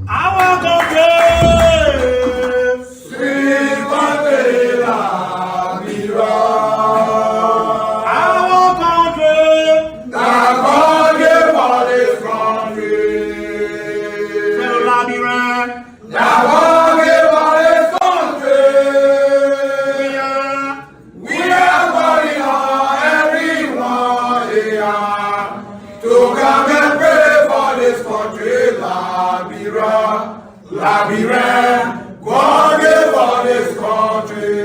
Our country, our country, that God gave us this country. Liberia, That God gave us this country. We are calling on everyone here to come and pray for this country, Liberia. God gave us this country.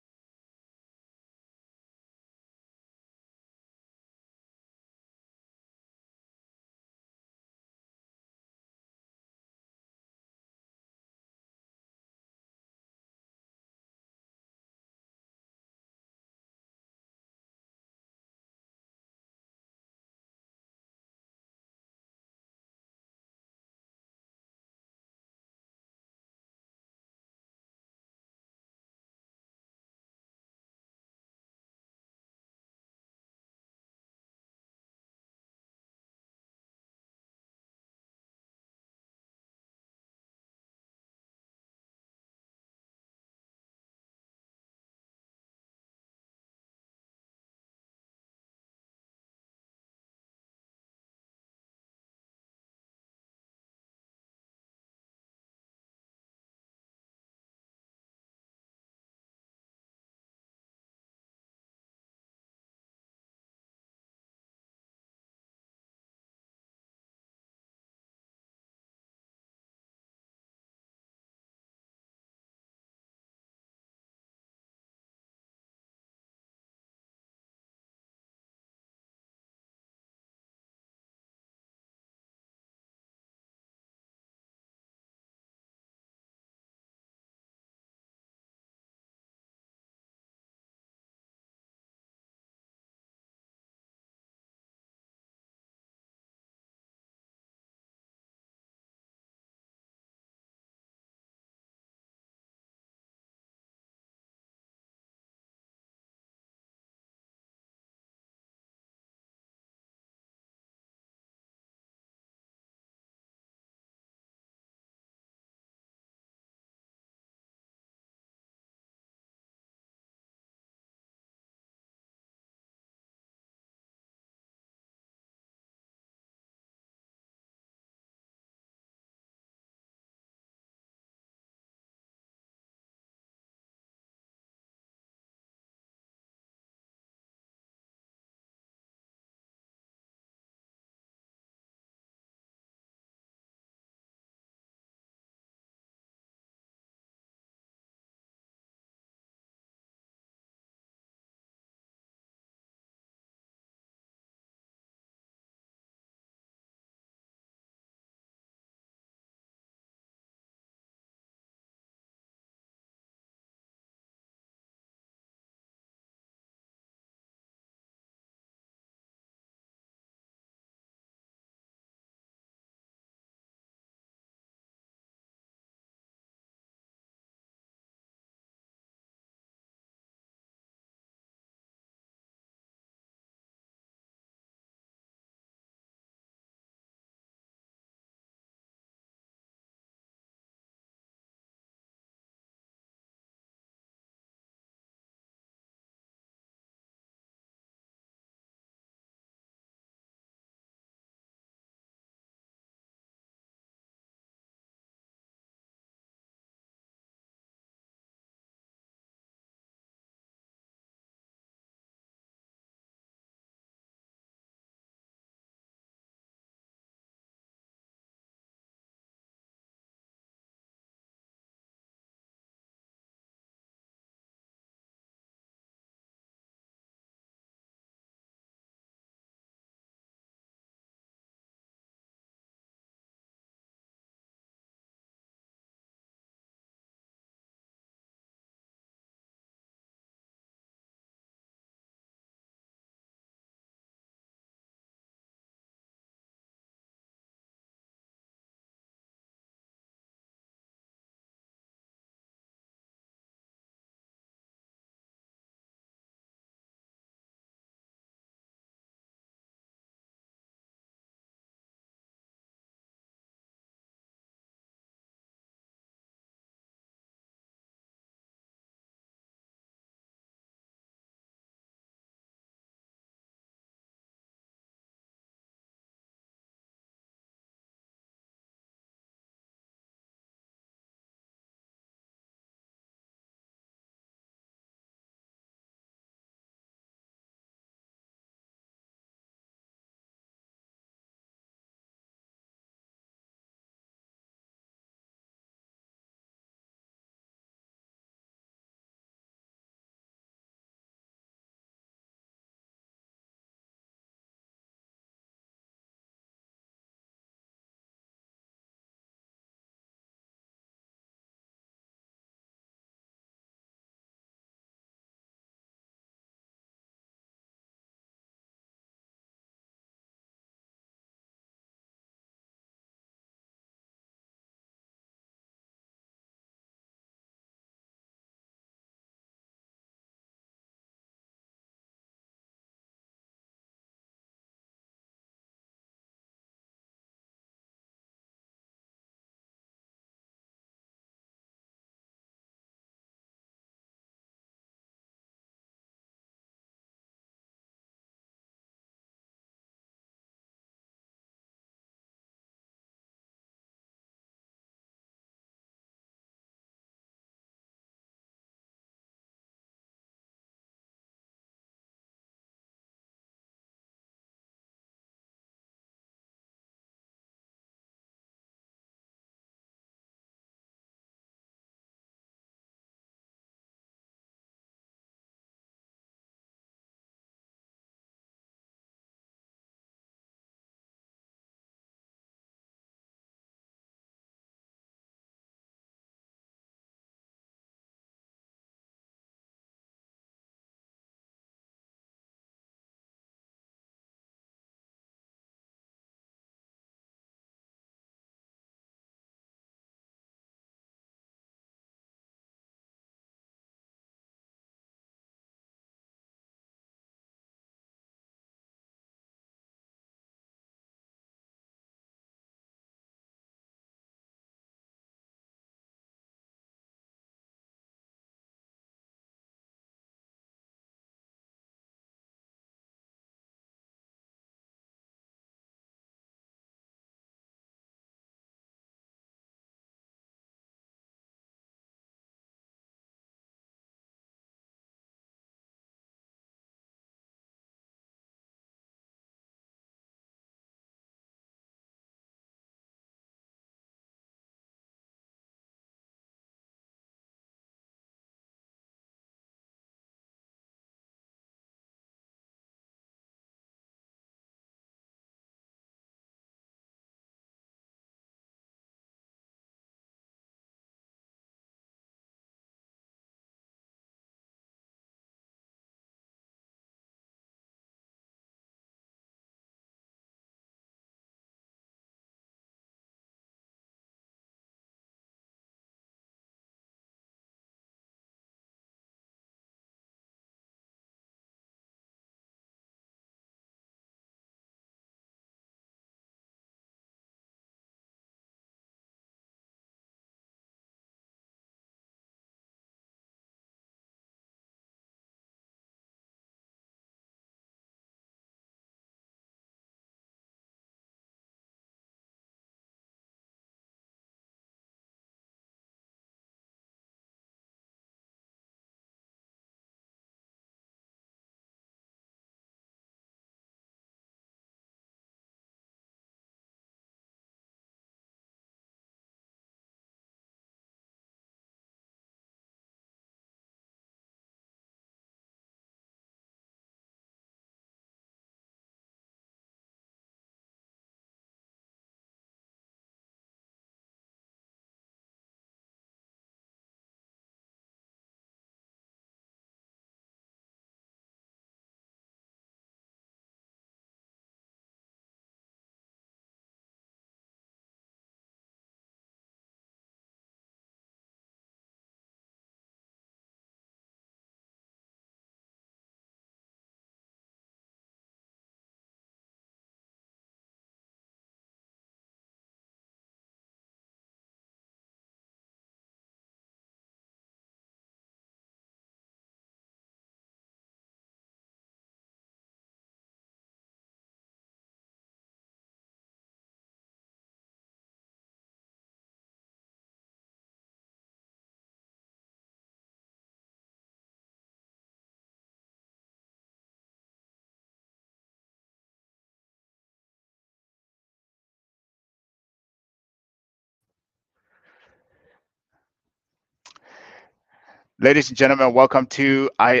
Ladies and gentlemen, welcome to I.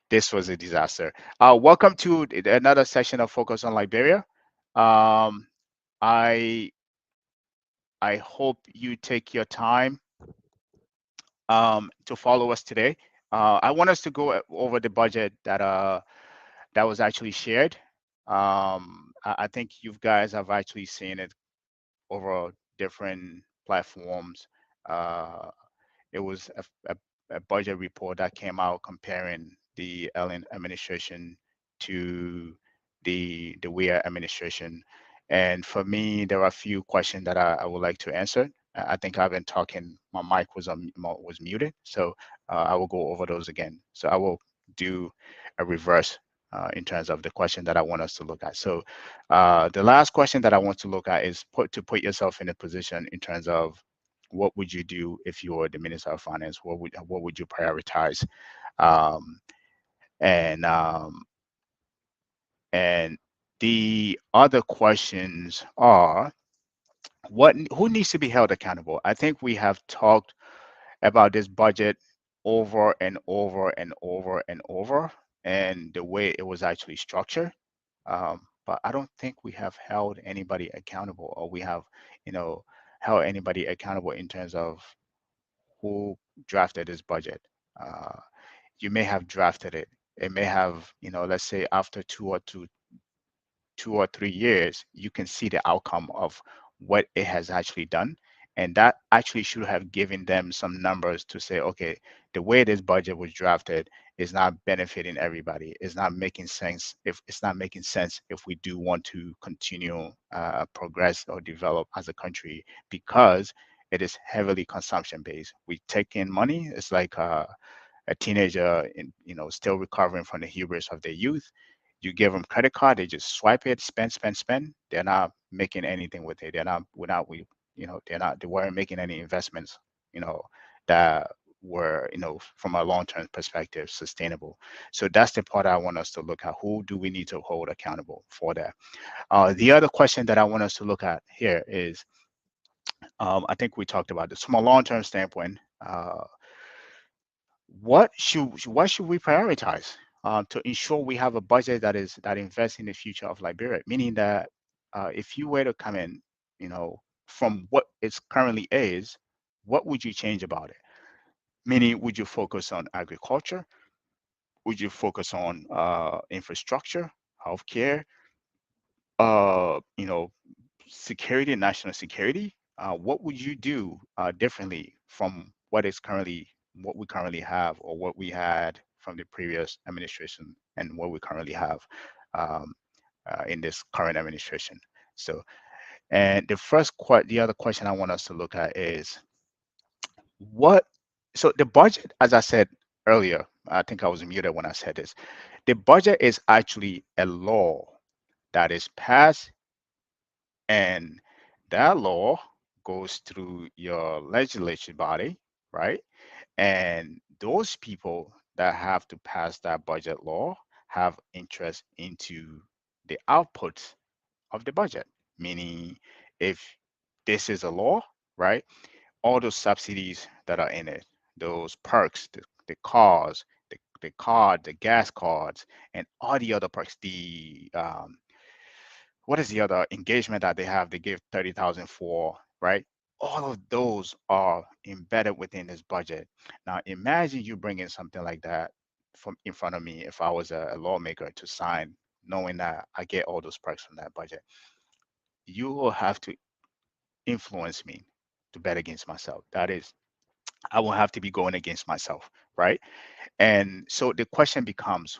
This was a disaster. Welcome to another session of Focus on Liberia. Um, I I hope you take your time to follow us today. I want us to go over the budget that was actually shared. I think you guys have actually seen it over different platforms. Uh, it was a budget report that came out comparing the Ellen administration to the Weir administration. And for me, there are a few questions that I would like to answer. I think I've been talking. My mic was muted, so I will go over those again. So I will do a reverse in terms of the question that I want us to look at. So the last question that I want to look at is to put yourself in a position in terms of what would you do if you were the Minister of Finance? What would you prioritize? Um, and and the other questions are what who needs to be held accountable? I think we have talked about this budget over and over and over and over, and the way it was actually structured. But I don't think we have held anybody accountable, or we have, you know, held anybody accountable in terms of who drafted this budget. Uh, you may have drafted it. It may have, let's say after 2 or 3 years, you can see the outcome of what it has actually done. And that actually should have given them some numbers to say, okay, the way this budget was drafted is not benefiting everybody. It's not making sense. If it's not making sense, if we do want to continue progress or develop as a country, because it is heavily consumption based. We take in money. It's like a teenager still recovering from the hubris of their youth. You give them credit card, they just swipe it, spend, spend, spend. They're not making anything with it. They're not without we they weren't making any investments, you know, that were, from a long-term perspective sustainable. So that's the part I want us to look at. Who do we need to hold accountable for that? The other question that I want us to look at here is, I think we talked about this from a long-term standpoint. What should we prioritize to ensure we have a budget that invests in the future of Liberia? Meaning that if you were to come in, from what it currently is, what would you change about it? Meaning, would you focus on agriculture? Would you focus on infrastructure, healthcare, security, national security? What would you do differently from what we currently have, or what we had from the previous administration, and what we currently have um, in this current administration? So, and the other question I want us to look at is what. So the budget, as I said earlier, I think I was muted when I said this. The budget is actually a law that is passed, and that law goes through your legislative body, right? And those people that have to pass that budget law have interest into the outputs of the budget. Meaning, if this is a law, right? All those subsidies that are in it, those perks, the cars, the card, the gas cards, and all the other perks, what is the other engagement that they have? They give 30,000 for, right? All of those are embedded within this budget. Now, imagine you bring in something like that from in front of me if I was a lawmaker to sign, knowing that I get all those perks from that budget. You will have to influence me to bet against myself. That is, I will have to be going against myself, right? And so the question becomes,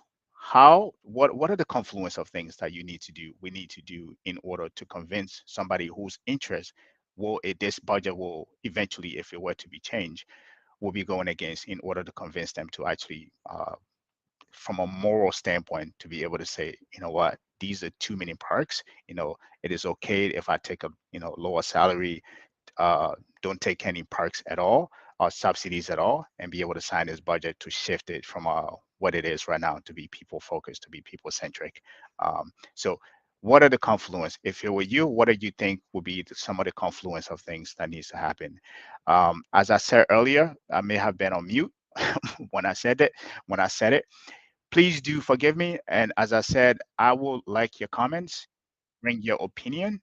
what are the confluence of things that we need to do in order to convince somebody whose interest this budget will eventually, if it were to be changed, will be going against, in order to convince them to actually, from a moral standpoint, to be able to say, you know what, these are too many perks. It is okay if I take a lower salary, uh, don't take any perks at all or subsidies at all, and be able to sign this budget to shift it from what it is right now to be people focused, to be people centric. So what are the confluence? If it were you, what do you think would be some of the confluence of things that needs to happen? As I said earlier, I may have been on mute when I said it. When I said it, please do forgive me. And as I said, I will like your comments, bring your opinion,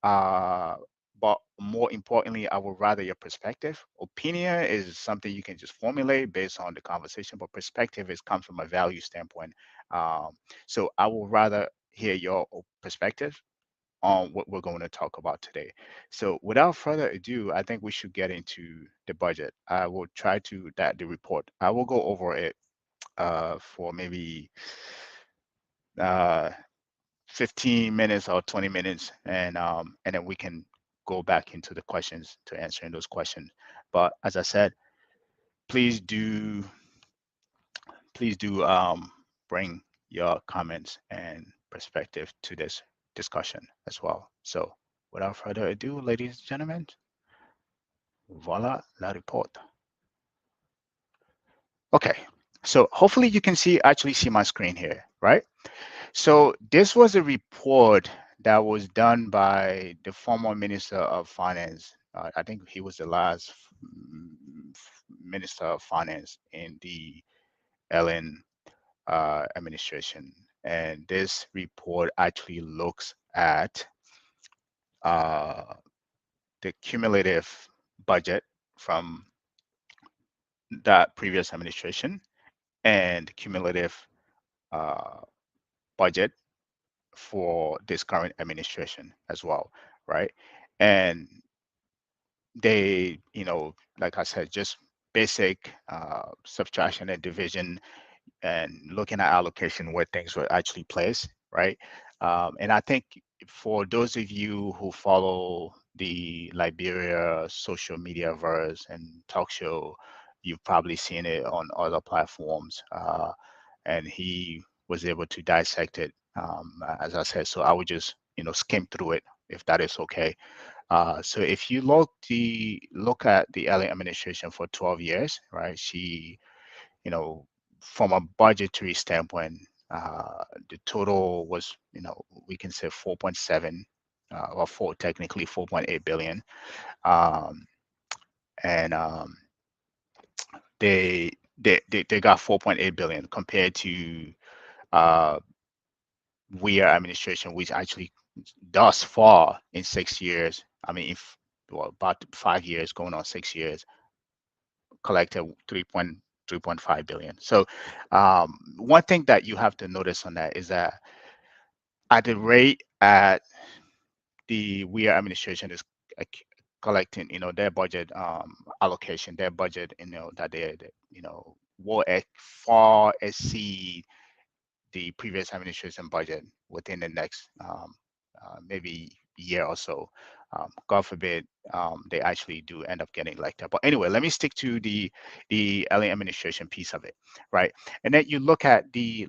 uh, but more importantly, I would rather your perspective. Opinion is something you can just formulate based on the conversation, but perspective is comes from a value standpoint. Um, so I would rather hear your perspective on what we're going to talk about today. So without further ado, I think we should get into the budget. I will try to that the report. I will go over it for maybe uh, 15 minutes or 20 minutes, and then we can go back into the questions to answering those questions. But as I said, please do please do bring your comments and perspective to this discussion as well. So without further ado, ladies and gentlemen, voila la report. Okay, so hopefully you can see actually see my screen here, right? So this was a report that was done by the former Minister of Finance. I think he was the last Minister of Finance in the Ellen administration. And this report actually looks at uh, the cumulative budget from that previous administration and cumulative uh, budget for this current administration as well, right? And they, like I said, just basic subtraction and division and looking at allocation where things were actually placed, right? And I think for those of you who follow the Liberia social media verse and talk show, you've probably seen it on other platforms. And he was able to dissect it, as I said. So I would just, skim through it if that is okay. So if you look at the LA administration for 12 years, right? She, from a budgetary standpoint, the total was, we can say 4.7 or four, technically 4.8 billion. Um, and they got 4.8 billion compared to uh, we are administration, which actually thus far in 6 years, I mean, if well, about 5 years, going on 6 years, collected 3.5 billion. So one thing that you have to notice on that is that at the rate at the we are administration is collecting, their budget allocation, their budget, that they will far exceed the previous administration budget within the next maybe year or so. God forbid they actually do end up getting elected. But anyway, let me stick to the LA administration piece of it, right? And then you look at the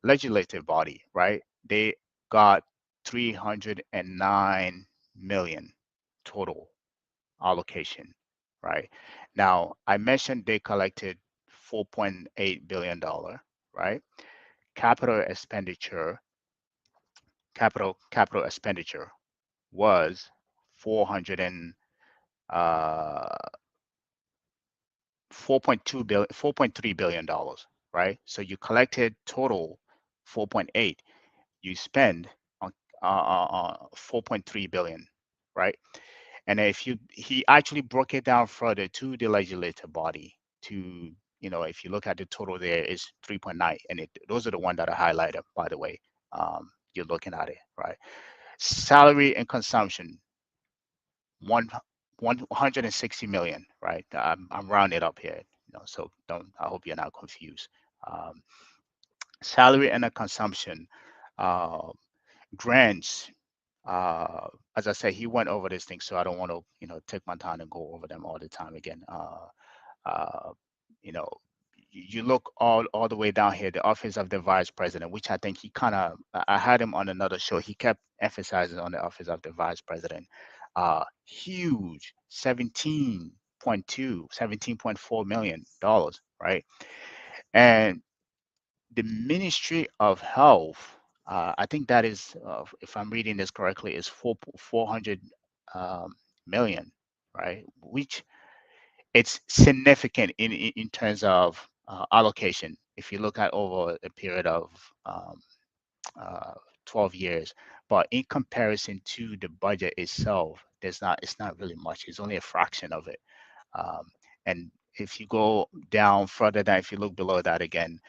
legislative body, right? They got 309 million total allocation, right? Now I mentioned they collected $4.8 billion, right? capital expenditure capital expenditure was 400 and 4.2 billion 4.3 billion dollars, right? So you collected total 4.8, you spend on 4.3 billion, right? And if he actually broke it down further to the legislative body to, if you look at the total there is 3.9, and those are the ones that are highlighted, by the way. You're looking at it, right? Salary and consumption, one 160 million, right? I'm rounding it up here, so don't, I hope you're not confused. Um, Salary and a consumption, uh, grants, as I said, he went over this thing, so I don't want to, take my time and go over them all the time again. Uh, you know, you look all the way down here, the office of the vice president, which I think he kind of, I had him on another show. He kept emphasizing on the office of the vice president. Huge, 17.4 million dollars, right? And the Ministry of Health. I think that is, if I'm reading this correctly, is 400 um, million, right? Which it's significant in terms of allocation. If you look at over a period of um, uh, 12 years, but in comparison to the budget itself, it's not really much. It's only a fraction of it. Um, and if you go down further down, if you look below that again,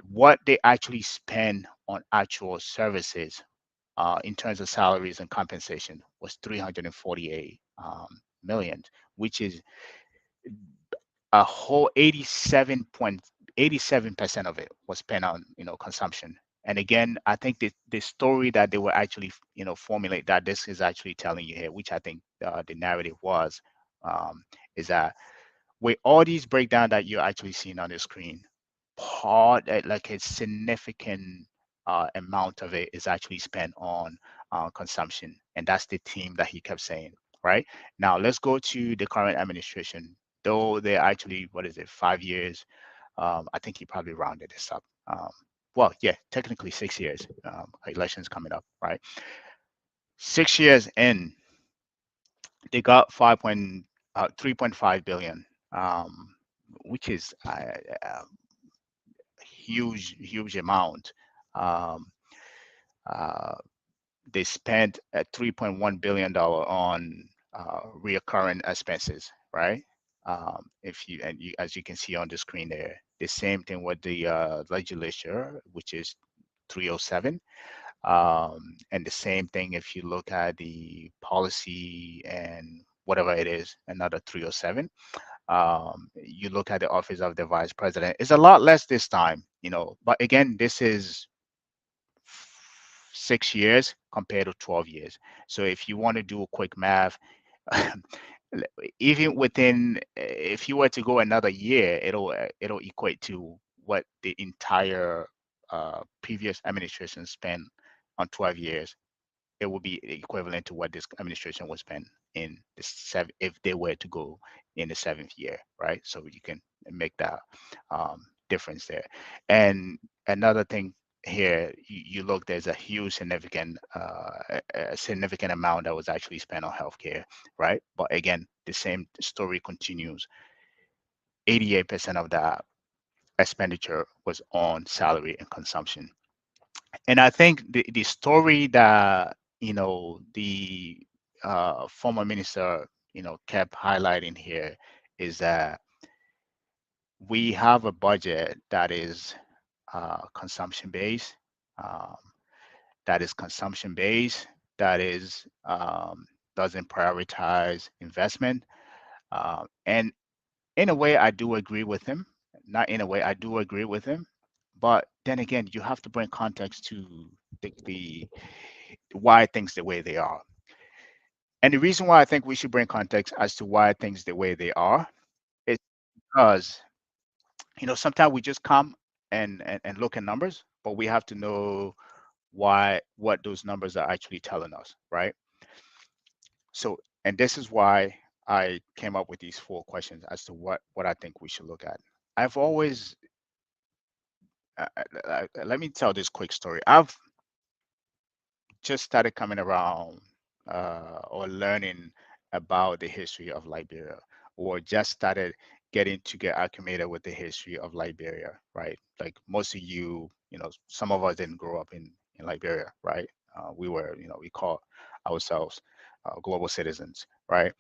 what they actually spend on actual services in terms of salaries and compensation was 348 million, which is a whole 87% of it was spent on consumption. And again, I think the story that they were actually formulate that this is actually telling you here, which I think the narrative was, um, is that with all these breakdown that you're actually seeing on the screen, like a significant amount of it is actually spent on consumption, and that's the theme that he kept saying. Right now, let's go to the current administration. Though they're actually, what is it, 5 years? I think he probably rounded this up. Well, yeah, technically 6 years. Elections coming up, right? 6 years in, they got 3.5 billion, um, which is huge amount. Um, uh, they spent a $3.1 billion on reoccurring expenses, right? If you and you, as you can see on the screen there, the same thing with the legislature, which is 307, and the same thing if you look at the policy and whatever it is, another 307. You look at the office of the vice president, it's a lot less this time, but again, this is 6 years compared to 12 years. So if you want to do a quick math, even within, if you were to go another year, it'll equate to what the entire previous administration spent on 12 years. It would be equivalent to what this administration would spend in the seven if they were to go in the seventh year, right? So you can make that difference there. And another thing here, you look, there's a huge significant a significant amount that was actually spent on healthcare, right? But again, the same story continues. 88% of that expenditure was on salary and consumption. And I think the story that the former minister kept highlighting here is that we have a budget that is consumption based, um, that is consumption based, that is doesn't prioritize investment. And in a way, I do agree with him. Not in a way, I do agree with him. But then again, you have to bring context to the why things the way they are. And the reason why I think we should bring context as to why things the way they are is because sometimes we just come and look at numbers, but we have to know what those numbers are actually telling us, right? So, and this is why I came up with these four questions as to what I think we should look at. I've always let me tell this quick story. I've just started coming around or learning about the history of Liberia, or just started to get acclimated with the history of Liberia, right? Like most of you, some of us didn't grow up in Liberia, right? We were, we call ourselves global citizens, right?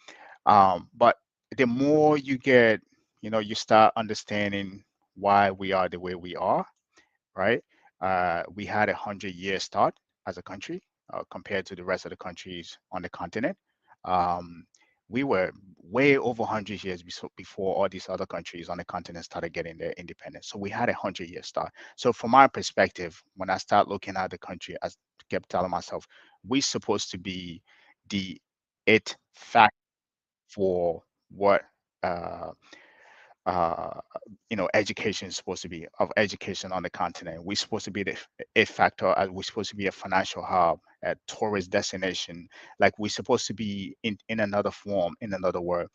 But the more you get, you start understanding why we are the way we are, right? We had 100 year start as a country compared to the rest of the countries on the continent. Um, we were way over 100 years before all these other countries on the continent started getting their independence. So we had 100 year start. So from my perspective, when I start looking at the country, I kept telling myself, we're supposed to be the it fact for what uh, uh, education is supposed to be of education on the continent. We're supposed to be the a factor. We're supposed to be a financial hub, a tourist destination. Like we're supposed to be in another form, in another word,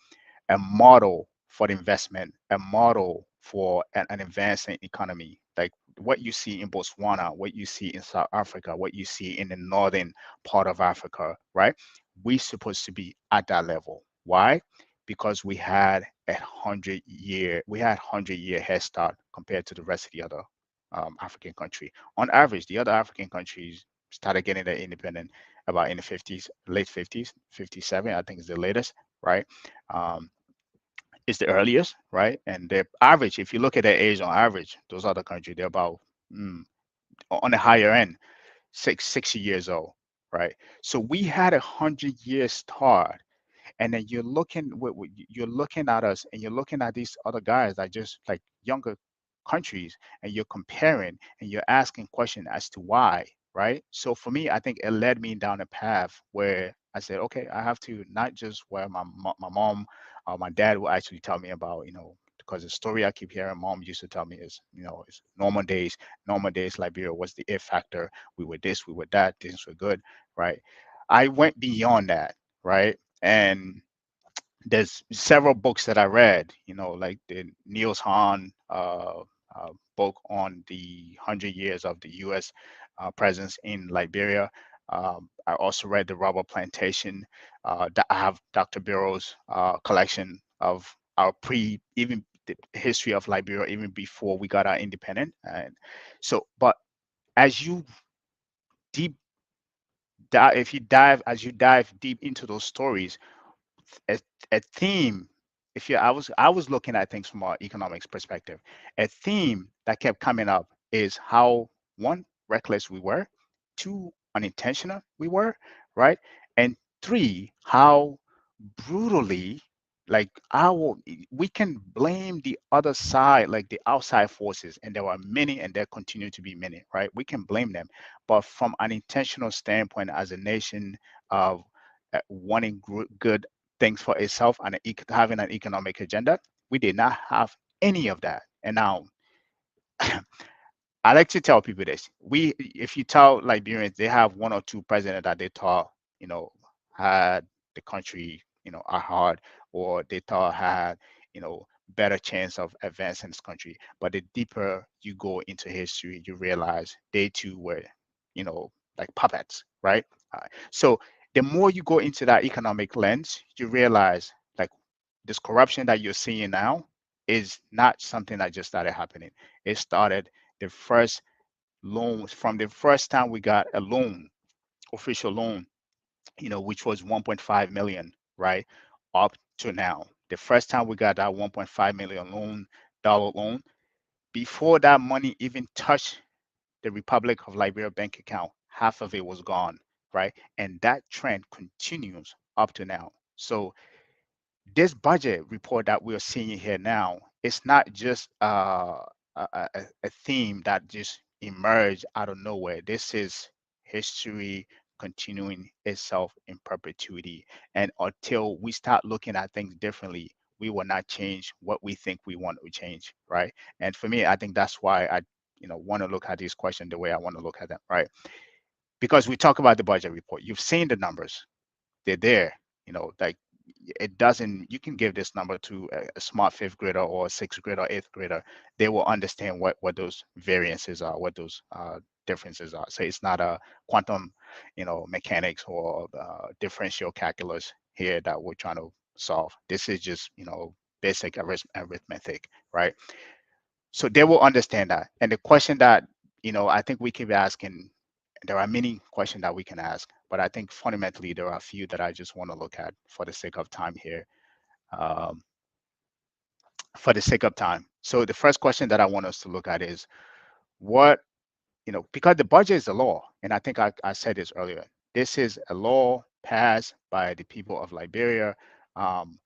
a model for the investment, a model for an advancing economy. Like what you see in Botswana, what you see in South Africa, what you see in the northern part of Africa, right? We supposed to be at that level. Why? Because we had 100-year head start compared to the rest of the other African country. On average, the other African countries started getting their independent about in the 50s, late 50s, 57, I think is the latest, right? Um, is the earliest, right? And the average, if you look at their age on average, those other countries, they're about mm, on the higher end, 60 years old, right? So we had 100 year start, and then you're looking at us, and you're looking at these other guys that just like younger countries, and you're comparing and you're asking questions as to why, right? So for me, I think it led me down a path where I said, okay, I have to not just where my mom or my dad will actually tell me about, because the story I keep hearing mom used to tell me is, is normal days Liberia was the it factor. We were this, we were that, things were good, right? I went beyond that, right? And there's several books that I read, like the Niels Hahn book on the 100 years of the U.S. Presence in Liberia. I also read the Rubber Plantation. I have Dr. Burroughs' collection of our even the history of Liberia, even before we got our independent. And so, but as you deep if you dive deep into those stories, a, a theme if you I was looking at things from an economics perspective. A theme that kept coming up is how, one, reckless we were, two, unintentional we were, right? And three, how brutally, like, our we can blame the other side, like the outside forces, and there are many, and there continue to be many, right? We can blame them, but from an intentional standpoint, as a nation of wanting good things for itself and having an economic agenda, we did not have any of that. And now I like to tell people this. If you tell Liberians, they have one or two presidents that they thought, you know, had the country, at heart, or they thought had, better chance of advancing this country. But the deeper you go into history, you realize they too were, like puppets, right? So the more you go into that economic lens, you realize, like, this corruption that you're seeing now is not something that just started happening. It started the first loans from the first time we got a loan, official loan, which was 1.5 million, right? Up to now. The first time we got that 1.5 million dollar loan, before that money even touched the Republic of Liberia bank account, half of it was gone, right? And that trend continues up to now. So this budget report that we're seeing here now, it's not just a theme that just emerged out of nowhere. This is history continuing itself in perpetuity. And until we start looking at things differently, we will not change what we think we want to change, right? And for me, I think that's why I, want to look at these questions the way I want to look at them, right? Because we talk about the budget report. You've seen the numbers, they're there. Like, it doesn't, you can give this number to a smart fifth grader or a sixth grader or eighth grader. They will understand what those variances are, what those differences are. So it's not a quantum, mechanics or differential calculus here that we're trying to solve. This is just, basic arithmetic, right? So they will understand that. And the question that, I think we keep asking, there are many questions that we can ask, but I think fundamentally there are a few that I just want to look at for the sake of time here. Um, for the sake of time. So the first question that I want us to look at is what, because the budget is a law, and I think I said this earlier. This is a law passed by the people of Liberia, um,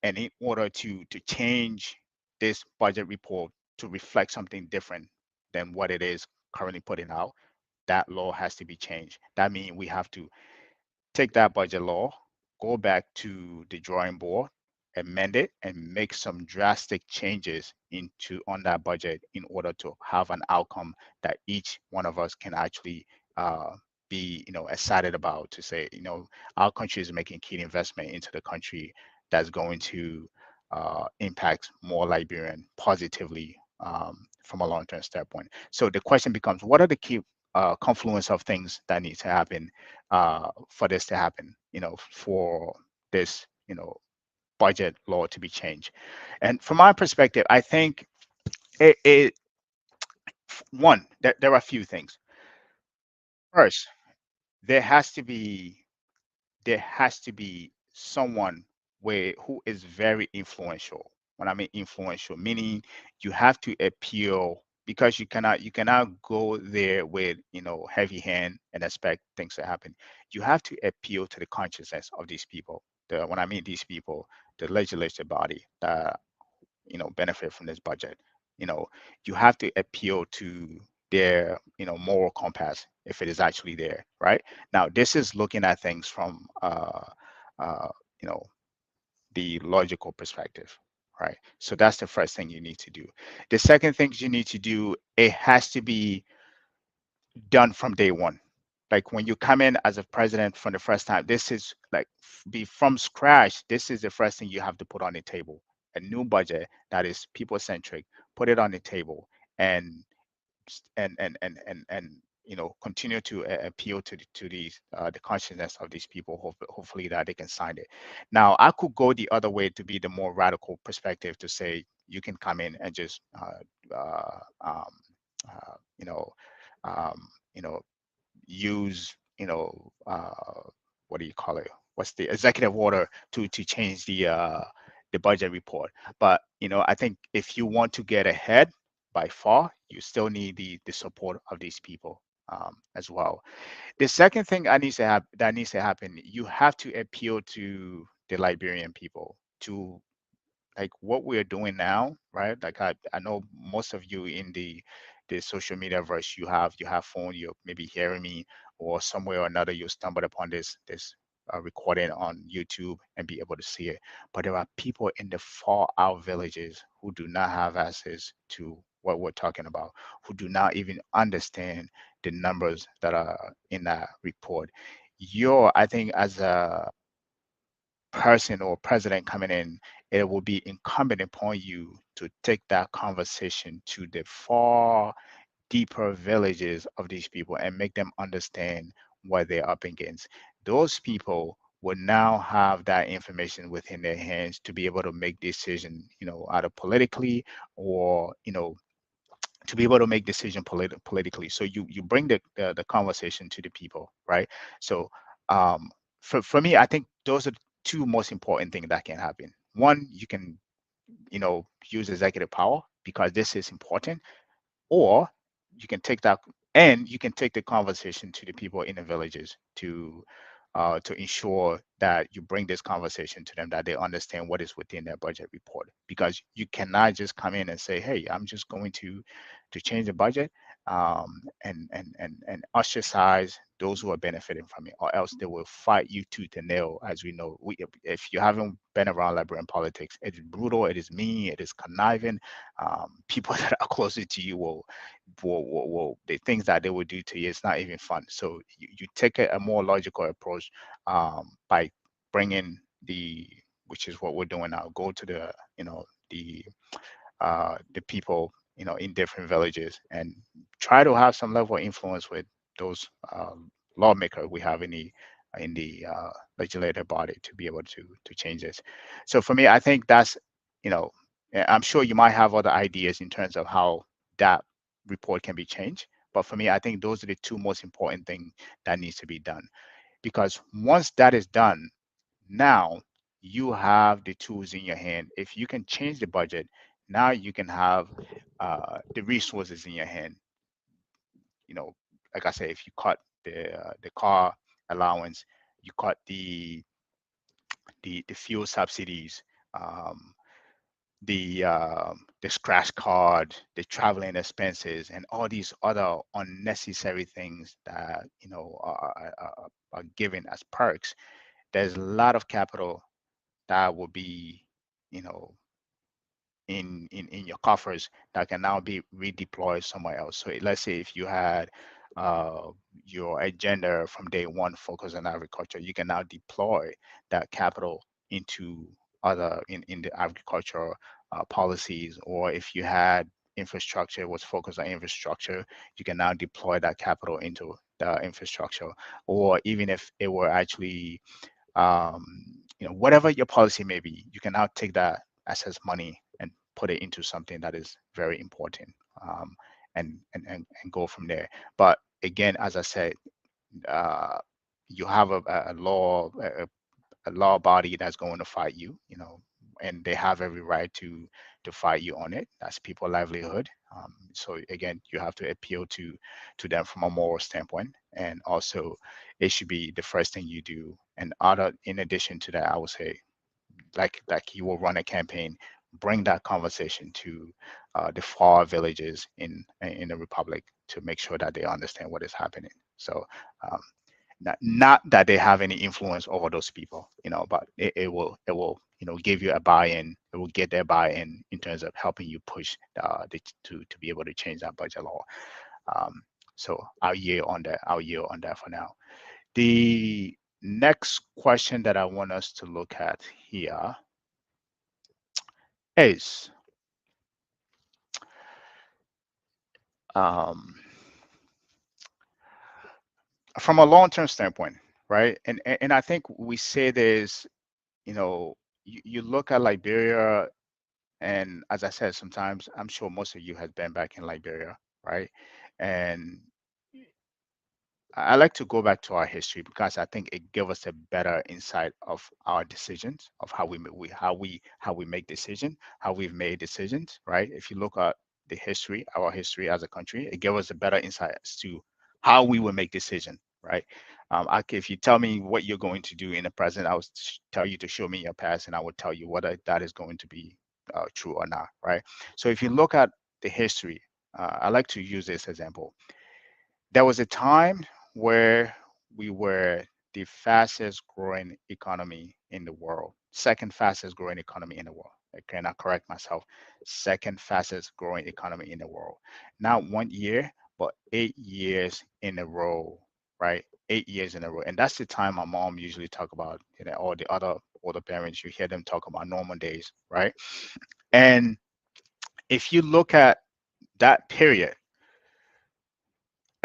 and in order to change this budget report to reflect something different than what it is currently putting out, that law has to be changed. That means we have to take that budget law, go back to the drawing board, amend it, and make some drastic changes into on that budget in order to have an outcome that each one of us can actually be, excited about, to say, our country is making key investment into the country that's going to impact more Liberian positively from a long-term standpoint. So the question becomes, what are the key confluence of things that need to happen for this to happen? For this, budget law to be changed. And from my perspective, I think it one, there are a few things. First, there has to be there has to be someone who is very influential. When I mean influential, meaning you have to appeal, because you cannot go there with heavy hand and expect things to happen. You have to appeal to the consciousness of these people. When I mean these people, the legislative body that benefit from this budget. you know you have to appeal to their moral compass, if it is actually there, right? Now this is looking at things from uh you know the logical perspective, right? So that's the first thing you need to do. The second thing you need to do, it has to be done from day one. Like when you come in as a president from the first time, this is like be from scratch. This is the first thing you have to put on the table. A new budget that is people centric. Put it on the table, and continue to appeal to the consciousness of these people. Hopefully that they can sign it. Now I could go the other way to be the more radical perspective, to say you can come in and just uh, you know um, you know use what do you call it, what's the executive order to change the budget report. But I think if you want to get ahead, by far you still need the support of these people as well. The second thing that needs to happen, you have to appeal to the Liberian people, to like what we're doing now, right? Like I know most of you in the social media verse, you have phone, you're maybe hearing me, or somewhere or another you stumbled upon this recording on YouTube and be able to see it. But there are people in the far out villages who do not have access to what we're talking about, who do not even understand the numbers that are in that report. I think, as a person or president coming in, it will be incumbent upon you to take that conversation to the far deeper villages of these people and make them understand what they're up against. Those people will now have that information within their hands to be able to make decisions, either politically, or to be able to make decision politically. So you bring the conversation to the people, right? So um, for me, I think those are the two most important things that can happen. One, you can use executive power, because this is important, or you can take that, and you can take the conversation to the people in the villages to ensure that you bring this conversation to them, that they understand what is within their budget report. Because you cannot just come in and say, hey, I'm just going to change the budget, and ostracize those who are benefiting from it, or else they will fight you tooth and nail. As we know, if you haven't been around Liberian politics, it is brutal, it is mean, it is conniving. People that are closer to you the things that they will do to you, it's not even fun. So you take a more logical approach, by bringing which is what we're doing now, go to the the people in different villages, and try to have some level of influence with those lawmakers we have in the legislative body, to be able to change this. So for me, I think that's, I'm sure you might have other ideas in terms of how that report can be changed, but for me, I think those are the two most important things that needs to be done. Because once that is done, now you have the tools in your hand. If you can change the budget, now you can have the resources in your hand. You know, like I said, if you cut the car allowance, you cut the fuel subsidies, um, the scratch card, the traveling expenses, and all these other unnecessary things that are given as perks. There's a lot of capital that will be, you know, in your coffers, that can now be redeployed somewhere else. So let's say if you had uh, your agenda from day one focus on agriculture, you can now deploy that capital into other in the agriculture policies. Or if you had infrastructure, was focused on infrastructure, you can now deploy that capital into the infrastructure. Or even if it were actually, um, whatever your policy may be, you can now take that excess money and put it into something that is very important, um, and go from there. But again, as I said, uh, you have a law body that's going to fight you, and they have every right to fight you on it. That's people livelihood. So again, you have to appeal to them from a moral standpoint, and also it should be the first thing you do. And other, in addition to that, I would say, like you will run a campaign, bring that conversation to the far villages in the republic to make sure that they understand what is happening. So um, not that they have any influence over those people, but it will give you a buy-in. It will get their buy-in in terms of helping you push to be able to change that budget law. Um, so I'll yield on that for now. The next question that I want us to look at here is, um, from a long-term standpoint, right? And I think we say this, you look at Liberia. And as I said, sometimes I'm sure most of you has been back in Liberia, right? And I like to go back to our history because I think it gives us a better insight of our decisions, of how we make decisions, how we've made decisions, right? If you look at the history, our history as a country, it gives us a better insight as to how we will make decisions, right? If you tell me what you're going to do in the present, I will tell you to show me your past, and I will tell you whether that is going to be true or not, right? So if you look at the history, I like to use this example. There was a time where we were the fastest growing economy in the world, second fastest growing economy in the world. I cannot correct myself. Second fastest growing economy in the world. Not 1 year, but 8 years in a row, right? 8 years in a row. And that's the time my mom usually talk about, all the other older parents, you hear them talk about normal days, right? And if you look at that period,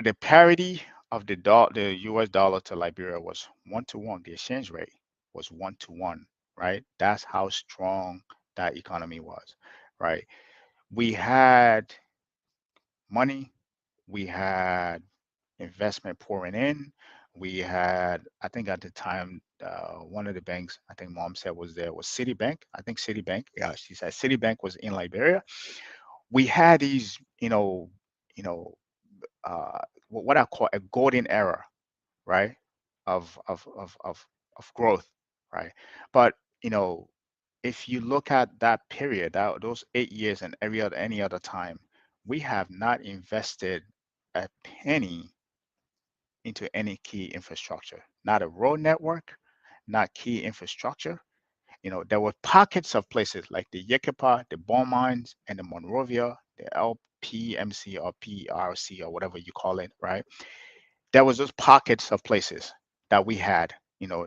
the parity of the US dollar to Liberia was 1 to 1. The exchange rate was 1 to 1, right? That's how strong that economy was, right? We had money, we had investment pouring in. We had, I think at the time, one of the banks I think mom said was there was Citibank. I think Citibank. Yeah, she said Citibank was in Liberia. We had these, you know, uh, what I call a golden era, right? Of growth, right? But if you look at that period, those 8 years and any other time, we have not invested a penny into any key infrastructure, not a road network, not key infrastructure. There were pockets of places like the Yekepa, the Bond Mines, and the Monrovia, the LPMC or PRC or whatever you call it, right? There was those pockets of places that we had,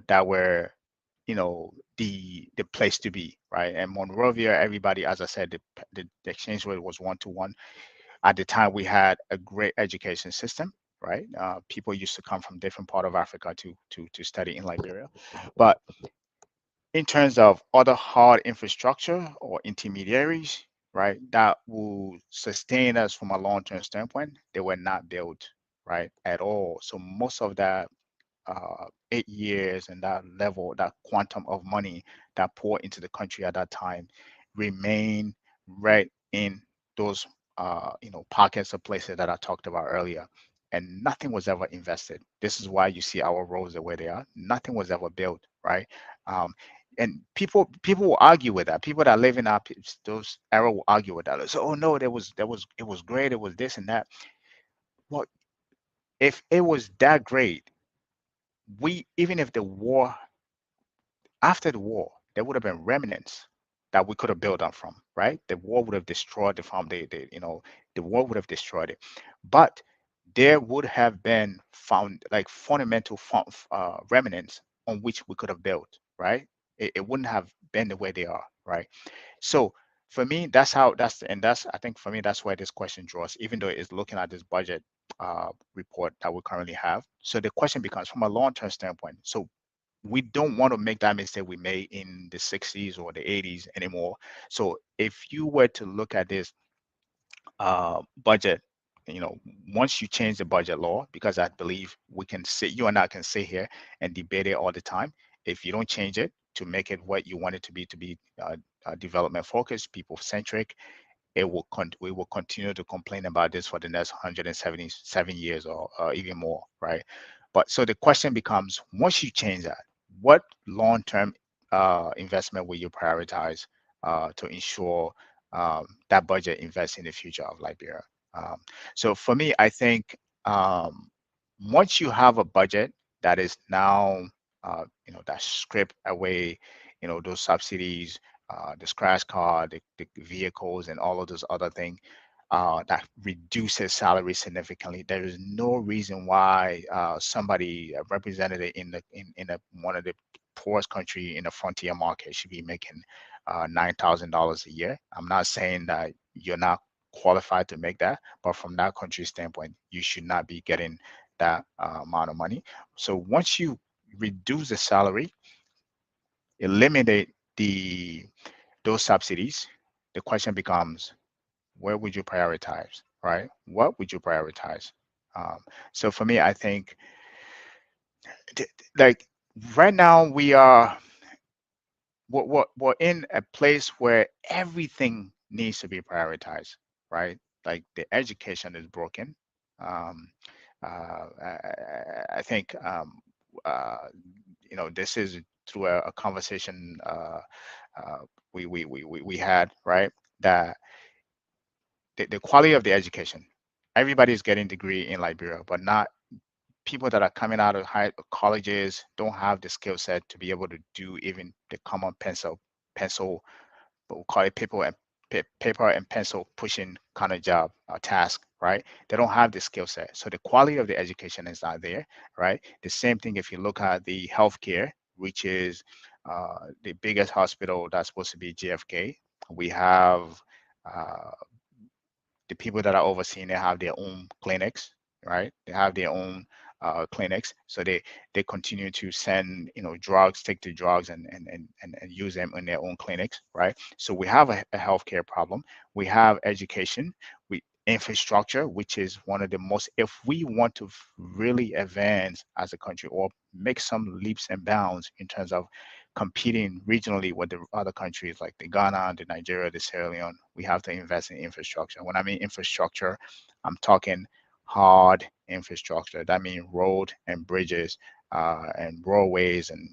that were, the place to be, right? And Monrovia, everybody, as I said, the exchange rate was 1 to 1. At the time, we had a great education system, right? People used to come from different part of Africa to study in Liberia. But in terms of other hard infrastructure or intermediaries, right, that will sustain us from a long-term standpoint, they were not built, right, at all. So most of that 8 years and that level, that quantum of money that poured into the country at that time remain right in those pockets of places that I talked about earlier. And nothing was ever invested. This is why you see our roads the way they are. Nothing was ever built, right? Um, and people will argue with that. People that live in those era will argue with that. So, oh no, it was great. It was this and that. Well, if it was that great, even if the war after the war, there would have been remnants that we could have built on from, right? The war would have destroyed the farm. The war would have destroyed it, but there would have been found like fundamental remnants on which we could have built, right? It wouldn't have been the way they are, right? So for me, that's how that's I think for me that's where this question draws, even though it's looking at this budget report that we currently have. So the question becomes from a long-term standpoint. So we don't want to make that mistake we made in the 60s or the 80s anymore. So if you were to look at this budget, you know, once you change the budget law, because I believe we can sit, you and I can sit here and debate it all the time. If you don't change it to make it what you want it to be development focused, people centric, we will continue to complain about this for the next 177 years or even more, right? But so the question becomes, once you change that, what long-term investment will you prioritize to ensure that budget invests in the future of Liberia? Um, so for me, I think um, once you have a budget that is now, that strip away, those subsidies, the scratch card, the vehicles, and all of those other things that reduces salary significantly. There is no reason why somebody, a representative in one of the poorest country in the frontier market, should be making $9,000 a year. I'm not saying that you're not qualified to make that, but from that country standpoint, you should not be getting that amount of money. So once you reduce the salary, eliminate those subsidies, the question becomes, where would you prioritize, right? What would you prioritize? Um, so for me, I think like right now we're in a place where everything needs to be prioritized, right? Like the education is broken. Um, I think uh, this is through a conversation uh, we had, right? That the quality of the education, everybody's getting degree in Liberia, but not people that are coming out of high colleges don't have the skill set to be able to do even the common pencil, but we'll call it paper and pencil pushing kind of job task, right? They don't have the skill set, so the quality of the education is not there, right? The same thing if you look at the healthcare, which is the biggest hospital that's supposed to be JFK. We have uh, the people that are overseeing, they have their own clinics, right? They have their own clinics, so they continue to send drugs, take the drugs and use them in their own clinics, right? So we have a healthcare problem. We have education, we infrastructure, which is one of the most, if we want to really advance as a country or make some leaps and bounds in terms of competing regionally with the other countries like the Ghana, the Nigeria, the Sierra Leone, we have to invest in infrastructure. When I mean infrastructure, I'm talking hard infrastructure. That means road and bridges and roadways and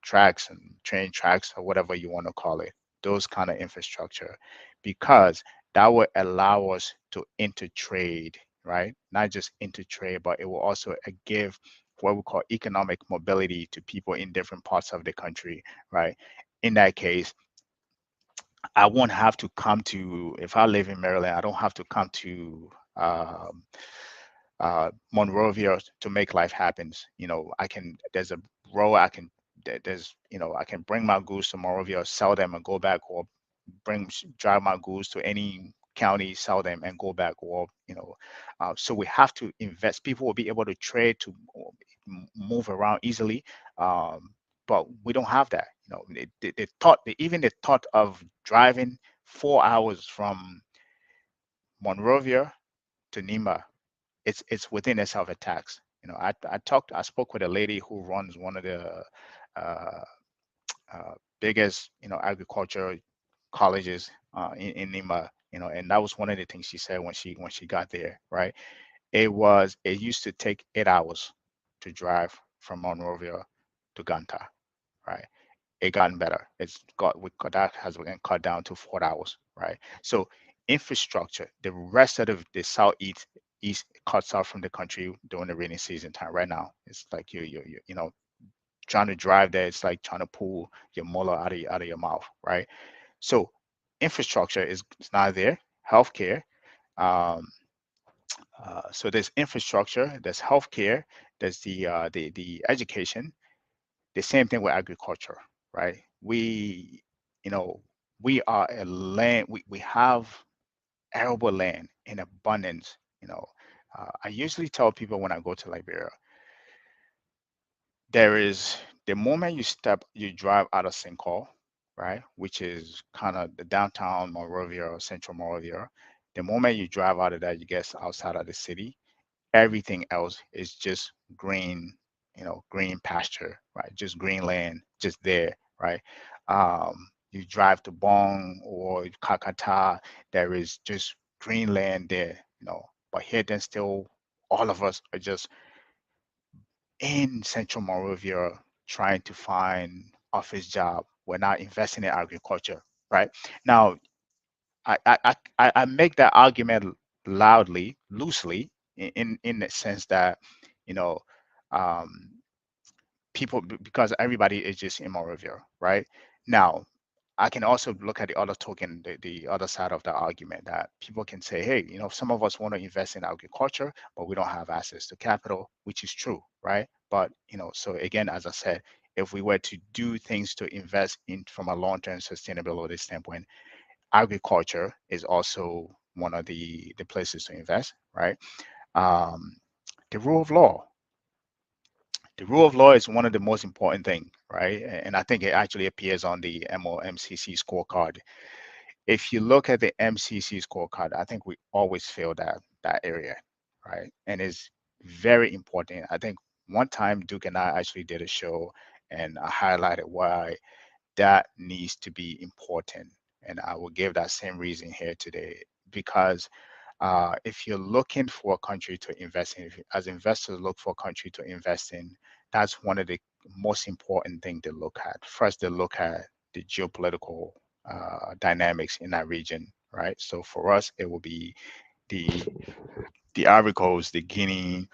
tracks and train tracks or whatever you want to call it. Those kind of infrastructure, because that will allow us to intertrade, right? Not just intertrade, but it will also give what we call economic mobility to people in different parts of the country, right? In that case, I won't have to come to, if I live in Maryland, I don't have to come to Monrovia to make life happen. There's a road I can, I can bring my goods to Monrovia, sell them and go back, or drive my goods to any county, sell them and go back, or so we have to invest. People will be able to trade, to move around easily, but we don't have that. Even the thought of driving 4 hours from Monrovia to Nima, it's within itself a tax. I spoke with a lady who runs one of the uh, biggest agriculture colleges in Nima, and that was one of the things she said when she got there, right? It used to take 8 hours to drive from Monrovia to Ganta, right? It gotten better. That has been cut down to 4 hours, right? So infrastructure, the rest of the southeast cuts out from the country during the rainy season time. Right now, it's like trying to drive there. It's like trying to pull your molar out of your mouth, right? So infrastructure is not there. Healthcare. Um, so there's infrastructure, there's healthcare, there's the education. The same thing with agriculture, right? We, you know, we are a land. We have arable land in abundance. I usually tell people when I go to Liberia, there is the moment you drive out of St. Paul, right, which is kind of the downtown Monrovia or central Monrovia. The moment you drive out of that, you get outside of the city, everything else is just green, green pasture, right? Just green land, just there, right? You drive to Bong or Kakata, there is just green land there. But here, then still, all of us are just in Central Monrovia trying to find office job. We're not investing in agriculture, right? Now, I make that argument loudly, loosely, in the sense that, you know, um, people because everybody is just in Monrovia, right? Now, I can also look at the other token, the other side of the argument that people can say, hey, some of us want to invest in agriculture, but we don't have access to capital, which is true, right? But so again, as I said, if we were to do things to invest in from a long-term sustainability standpoint, agriculture is also one of the places to invest, right? Um, the rule of law. The rule of law is one of the most important thing, right? And I think it actually appears on the MCC scorecard. If you look at the MCC scorecard, I think we always fail that area, right? And it's very important. I think one time Duke and I actually did a show, and I highlighted why that needs to be important. And I will give that same reason here today because if you're looking for a country to invest in, if, as investors look for a country to invest in, that's one of the most important things they look at. First, they look at the geopolitical dynamics in that region, right? So for us, it will be the the Ivory Coast, the Guinea,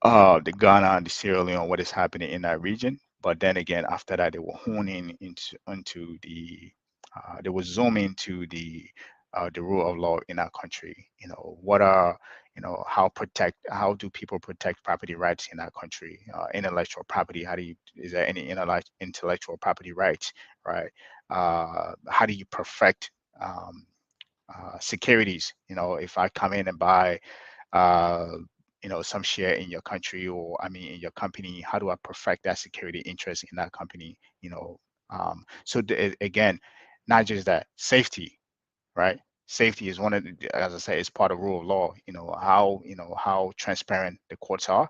the Ghana, the Sierra Leone, what is happening in that region. But then again, after that, they will hone in into they will zoom into the rule of law in our country. What are, how do people protect property rights in our country? Intellectual property, is there any intellectual property rights, right? How do you perfect securities? If I come in and buy uh, some share in your country, or I mean in your company, how do I perfect that security interest in that company? So again, not just that, safety, right? Safety is one of the, as I say, is part of rule of law. How transparent the courts are,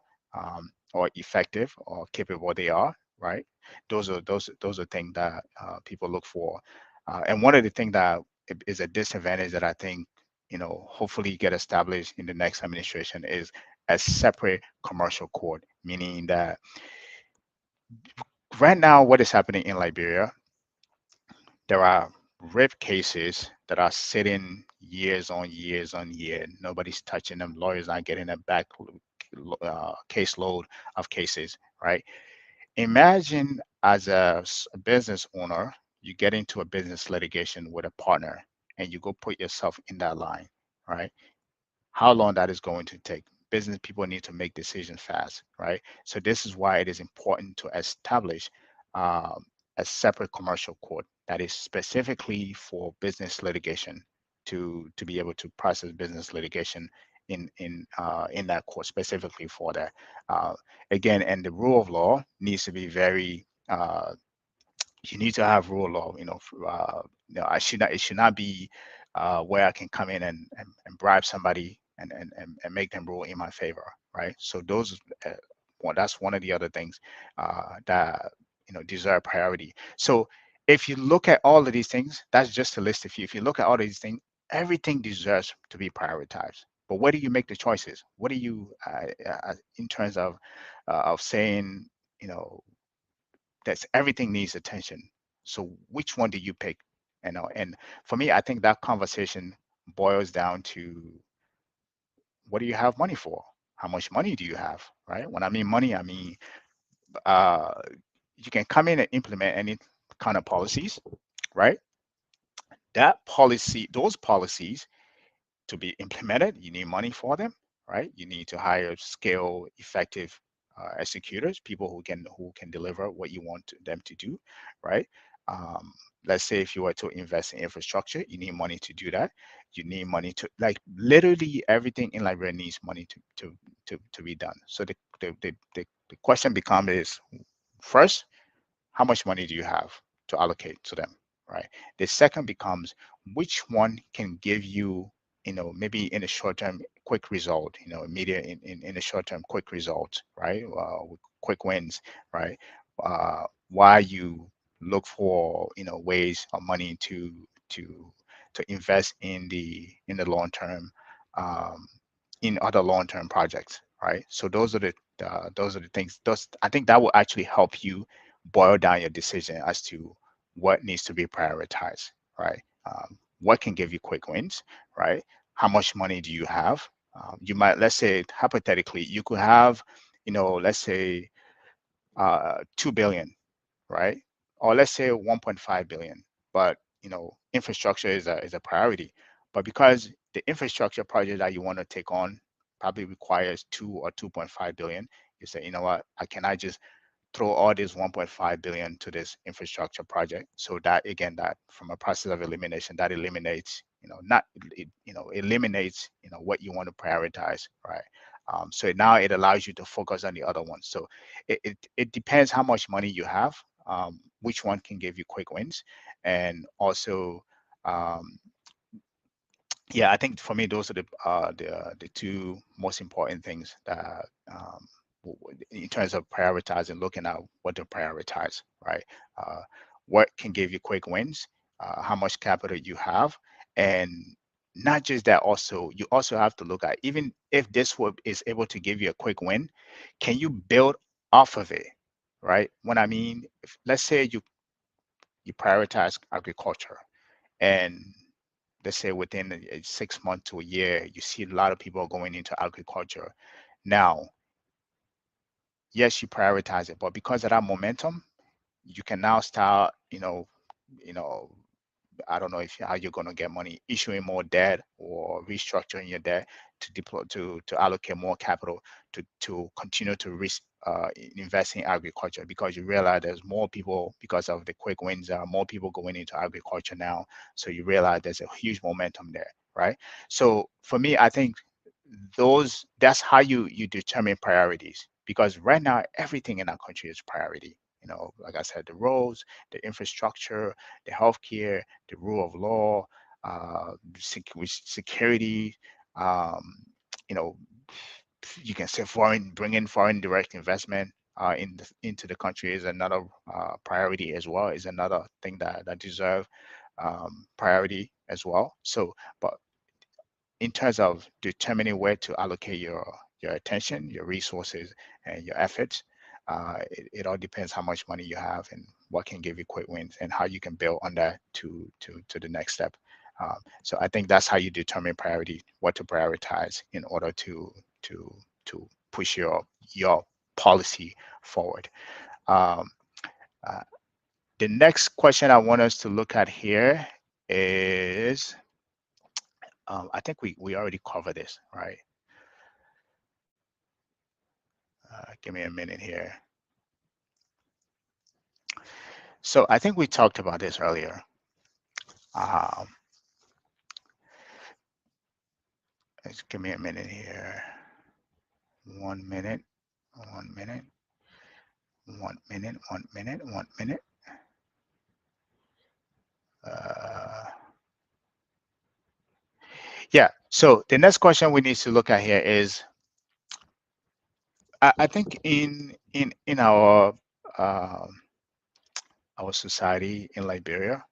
or effective or capable they are, right? Those are things that people look for. And one of the things that is a disadvantage that I think hopefully get established in the next administration is a separate commercial court, meaning that right now what is happening in Liberia, there are rape cases that are sitting years on years on year. Nobody's touching them. Lawyers aren't getting a back caseload of cases, right? Imagine as a business owner, you get into a business litigation with a partner and you go put yourself in that line, right? How long that is going to take. Business people need to make decisions fast, right? So this is why it is important to establish um, a separate commercial court that is specifically for business litigation to be able to process business litigation in that court specifically for that. Uh, Again, and the rule of law needs to be very you need to have rule of law. I should not. It should not be where I can come in and bribe somebody and make them rule in my favor, right? So well, that's one of the other things that deserve priority. So if you look at all of these things, that's just a list of you. If you look at all of these things, everything deserves to be prioritized. But where do you make the choices? What do you, in terms of saying, you know, that's everything needs attention. So which one do you pick? And for me, I think that conversation boils down to what do you have money for? How much money do you have? Right? When I mean money, I mean uh, you can come in and implement any kind of policies, right? Those policies to be implemented, you need money for them, right? You need to hire scale effective executors, people who can deliver what you want them to do, right? Um, let's say if you were to invest in infrastructure, you need money to do that. You need money to, like, literally everything in Liberia needs money to be done. So the question becomes is, first, how much money do you have to allocate to them, right? The second becomes, which one can give you, maybe in the short term, quick result, immediate, in the short term, quick results, right? With quick wins, right? While you look for, ways of money to to invest in the long term, um, in other long term projects, right? So those are the things. Those, I think, that will actually help you boil down your decision as to what needs to be prioritized, right? What can give you quick wins, right? How much money do you have? You might, let's say, hypothetically, you could have, let's say, 2 billion, right? Or let's say 1.5 billion, but infrastructure is a priority. But because the infrastructure project that you want to take on probably requires 2 or 2.5 billion, you say, you know what, I cannot just throw all this 1.5 billion to this infrastructure project. So that, again, that from a process of elimination, that eliminates, not it, eliminates, what you want to prioritize, right? So now it allows you to focus on the other ones. So it depends how much money you have, which one can give you quick wins, and also, um, yeah, I think for me, those are the two most important things that, in terms of prioritizing, looking at what to prioritize, right? Uh, what can give you quick wins, how much capital you have, and not just that. Also, you also have to look at, even if this one is able to give you a quick win, can you build off of it, right? When I mean, if, let's say you prioritize agriculture, and let's say within 6 months to a year, you see a lot of people going into agriculture. Now, yes, you prioritize it, but because of that momentum, you can now start, you know, I don't know if how you're going to get money, issuing more debt or restructuring your debt to deploy to allocate more capital to continue to invest in agriculture, because you realize there's more people, because of the quick wins, there are more people going into agriculture now. So you realize there's a huge momentum there, right? So for me, I think that's how you determine priorities, because right now everything in our country is priority. Like I said, the roads, the infrastructure, the healthcare, the rule of law, security, um, you know, you can say bring in foreign direct investment into the country is another priority as well, is another thing that deserve priority as well. So, but in terms of determining where to allocate your attention, your resources, and your efforts, it all depends how much money you have and what can give you quick wins and how you can build on that to the next step. So I think that's how you determine priority, what to prioritize in order to to push your policy forward. Um, uh, the next question I want us to look at here is, I think we already covered this, right? Give me a minute here. So I think we talked about this earlier. Um, give me a minute here. 1 minute, 1 minute, 1 minute, 1 minute, 1 minute. Uh, yeah. So the next question we need to look at here is, I think in our society in Liberia,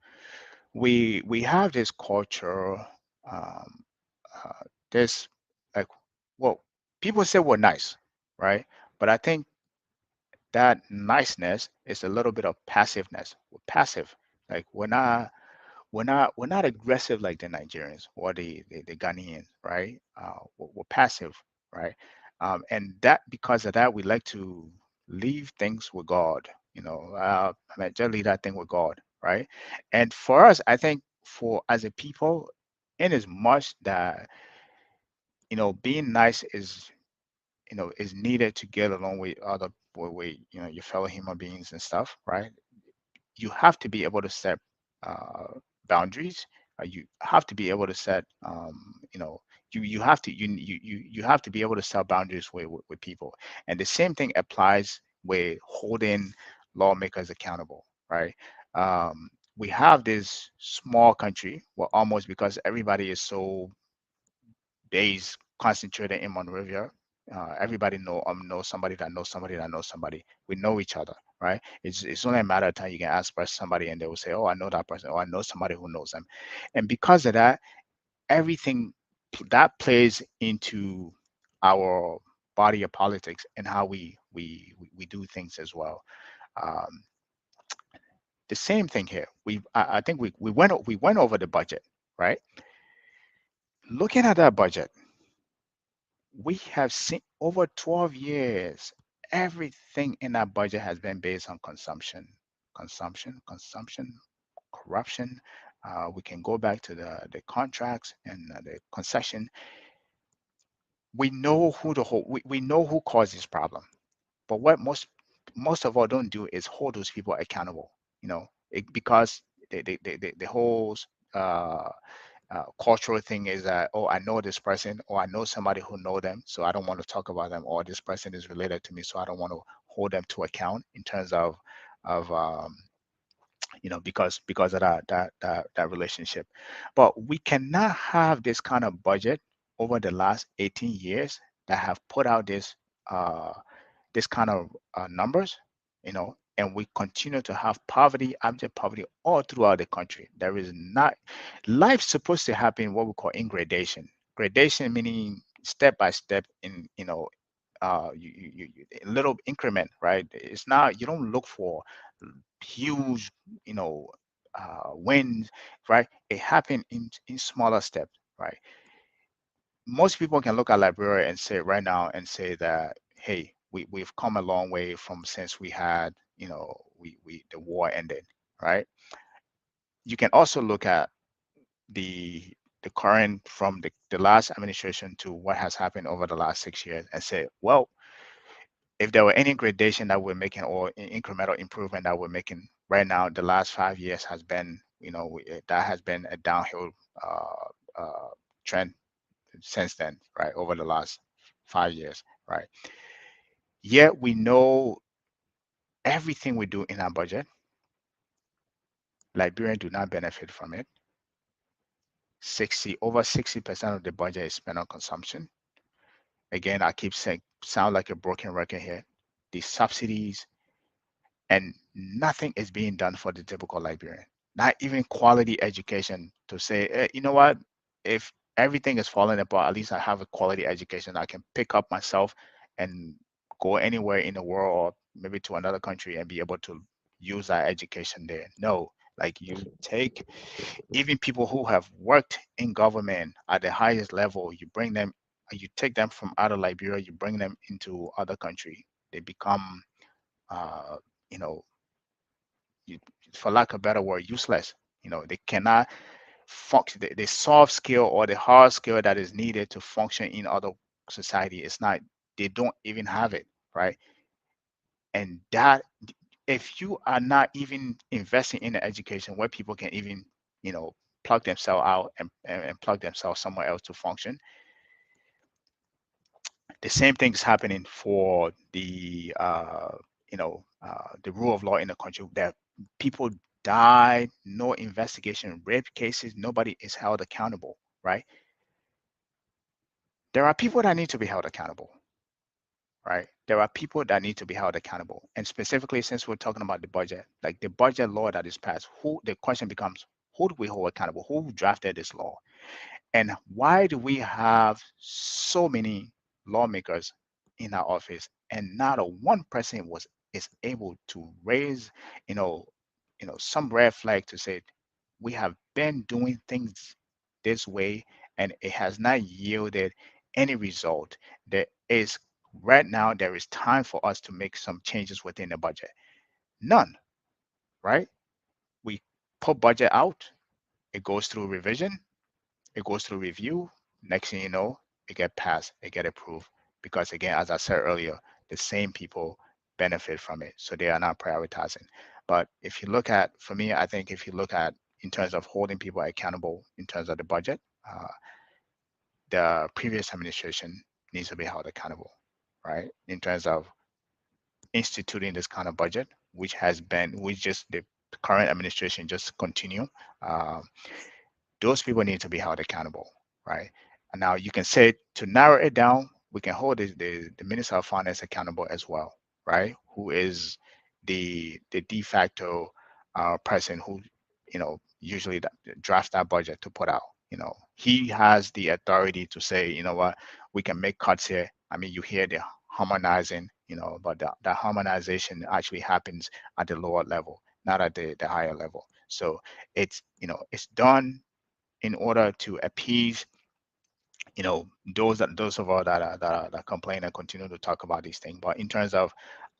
we have this culture. Um, this, like, well, people say we're nice, right? But I think that niceness is a little bit of passiveness. We're passive. Like, we're not aggressive like the Nigerians or the Ghanaians, right? We're passive, right? And that, because of that, we like to leave things with God. I mean, just leave that thing with God, right? And for us, I think, for as a people, in as much that, being nice is needed to get along with other, with your fellow human beings and stuff, right? You have to be able to set uh, boundaries. You have to be able to set, you have to you have to be able to set boundaries with people. And the same thing applies with holding lawmakers accountable, right? We have this small country, well, almost because everybody is so based concentrated in Monrovia. Everybody knows somebody that knows somebody that knows somebody. We know each other, right? It's only a matter of time you can ask for somebody and they will say, "Oh, I know that person," or "I know somebody who knows them," and because of that, everything that plays into our body of politics and how we do things as well. Um, the same thing here. I think we went over the budget, right? Looking at that budget, we have seen over 12 years, everything in that budget has been based on consumption, consumption, corruption. We can go back to the contracts and the concession. We know we know who caused this problem, but what most of all don't do is hold those people accountable. Because the whole uh, cultural thing is that, oh, I know this person, or I know somebody who know them, so I don't want to talk about them, or this person is related to me, so I don't want to hold them to account in terms of because of that relationship. But we cannot have this kind of budget over the last 18 years that have put out uh, this kind of numbers, and we continue to have poverty, abject poverty all throughout the country. There is not life's supposed to happen what we call in gradation. Gradation meaning step by step in a little increment, right? It's not, you don't look for huge, wins, right? It happened in smaller steps, right? Most people can look at Liberia and say right now and say that, hey, we've come a long way from since we had, we the war ended, right? You can also look at the the current from the last administration to what has happened over the last 6 years and say, well, if there were any gradation that we're making or incremental improvement that we're making right now, the last 5 years has been, that has been a downhill trend since then, right? Over the last 5 years, right? Yet we know everything we do in our budget, Liberians do not benefit from it. 60% of the budget is spent on consumption. Again, I keep saying, sound like a broken record here. The subsidies, and nothing is being done for the typical Liberian. Not even quality education to say, you know what, if everything is falling apart, at least I have a quality education. I can pick up myself and go anywhere in the world or maybe to another country and be able to use that education there. No, like you take even people who have worked in government at the highest level, you bring them, you take them from out of Liberia, you bring them into other country. They become, uh, you know, you, for lack of a better word, useless. They cannot function. The soft skill or the hard skill that is needed to function in other society is not. They don't even have it, right? And that, if you are not even investing in the education where people can even, plug themselves out and plug themselves somewhere else to function, the same thing is happening for the rule of law in the country, that people die, no investigation, rape cases, nobody is held accountable, right? There are people that need to be held accountable, right? There are people that need to be held accountable. And specifically, since we're talking about the budget, like the budget law that is passed, the question becomes, who do we hold accountable? Who drafted this law? And why do we have so many lawmakers in our office and not a one person is able to raise, you know, some red flag to say we have been doing things this way and it has not yielded any result. There is right now there is time for us to make some changes within the budget. None, right? We put budget out, it goes through revision, it goes through review. Next thing you know, it get passed, it get approved. Because again, as I said earlier, the same people benefit from it, so they are not prioritizing. But if you look at, for me, I think if you look at, in terms of holding people accountable in terms of the budget, the previous administration needs to be held accountable, right? In terms of instituting this kind of budget, which just the current administration just continue. Um, those people need to be held accountable, right? And now you can say to narrow it down, we can hold the Minister of Finance accountable as well, right? Who is the de facto person who, usually drafts that budget to put out. He has the authority to say, you know what, we can make cuts here. I mean, you hear the harmonizing, but the harmonization actually happens at the lower level, not at the higher level. So it's done in order to appease those of us that complain and continue to talk about these things. But in terms of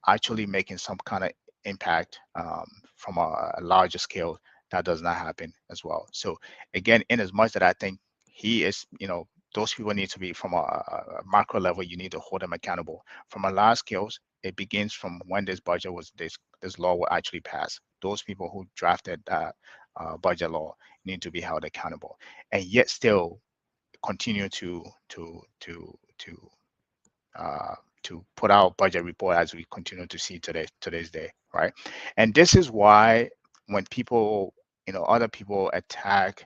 actually making some kind of impact from a larger scale, that does not happen as well. So again, in as much that I think he is, those people need to be from a macro level, you need to hold them accountable. From a large scales, it begins from when this law will actually pass. Those people who drafted that budget law need to be held accountable, and yet still continue uh, to put out budget report as we continue to see today's day, right? And this is why when people, other people attack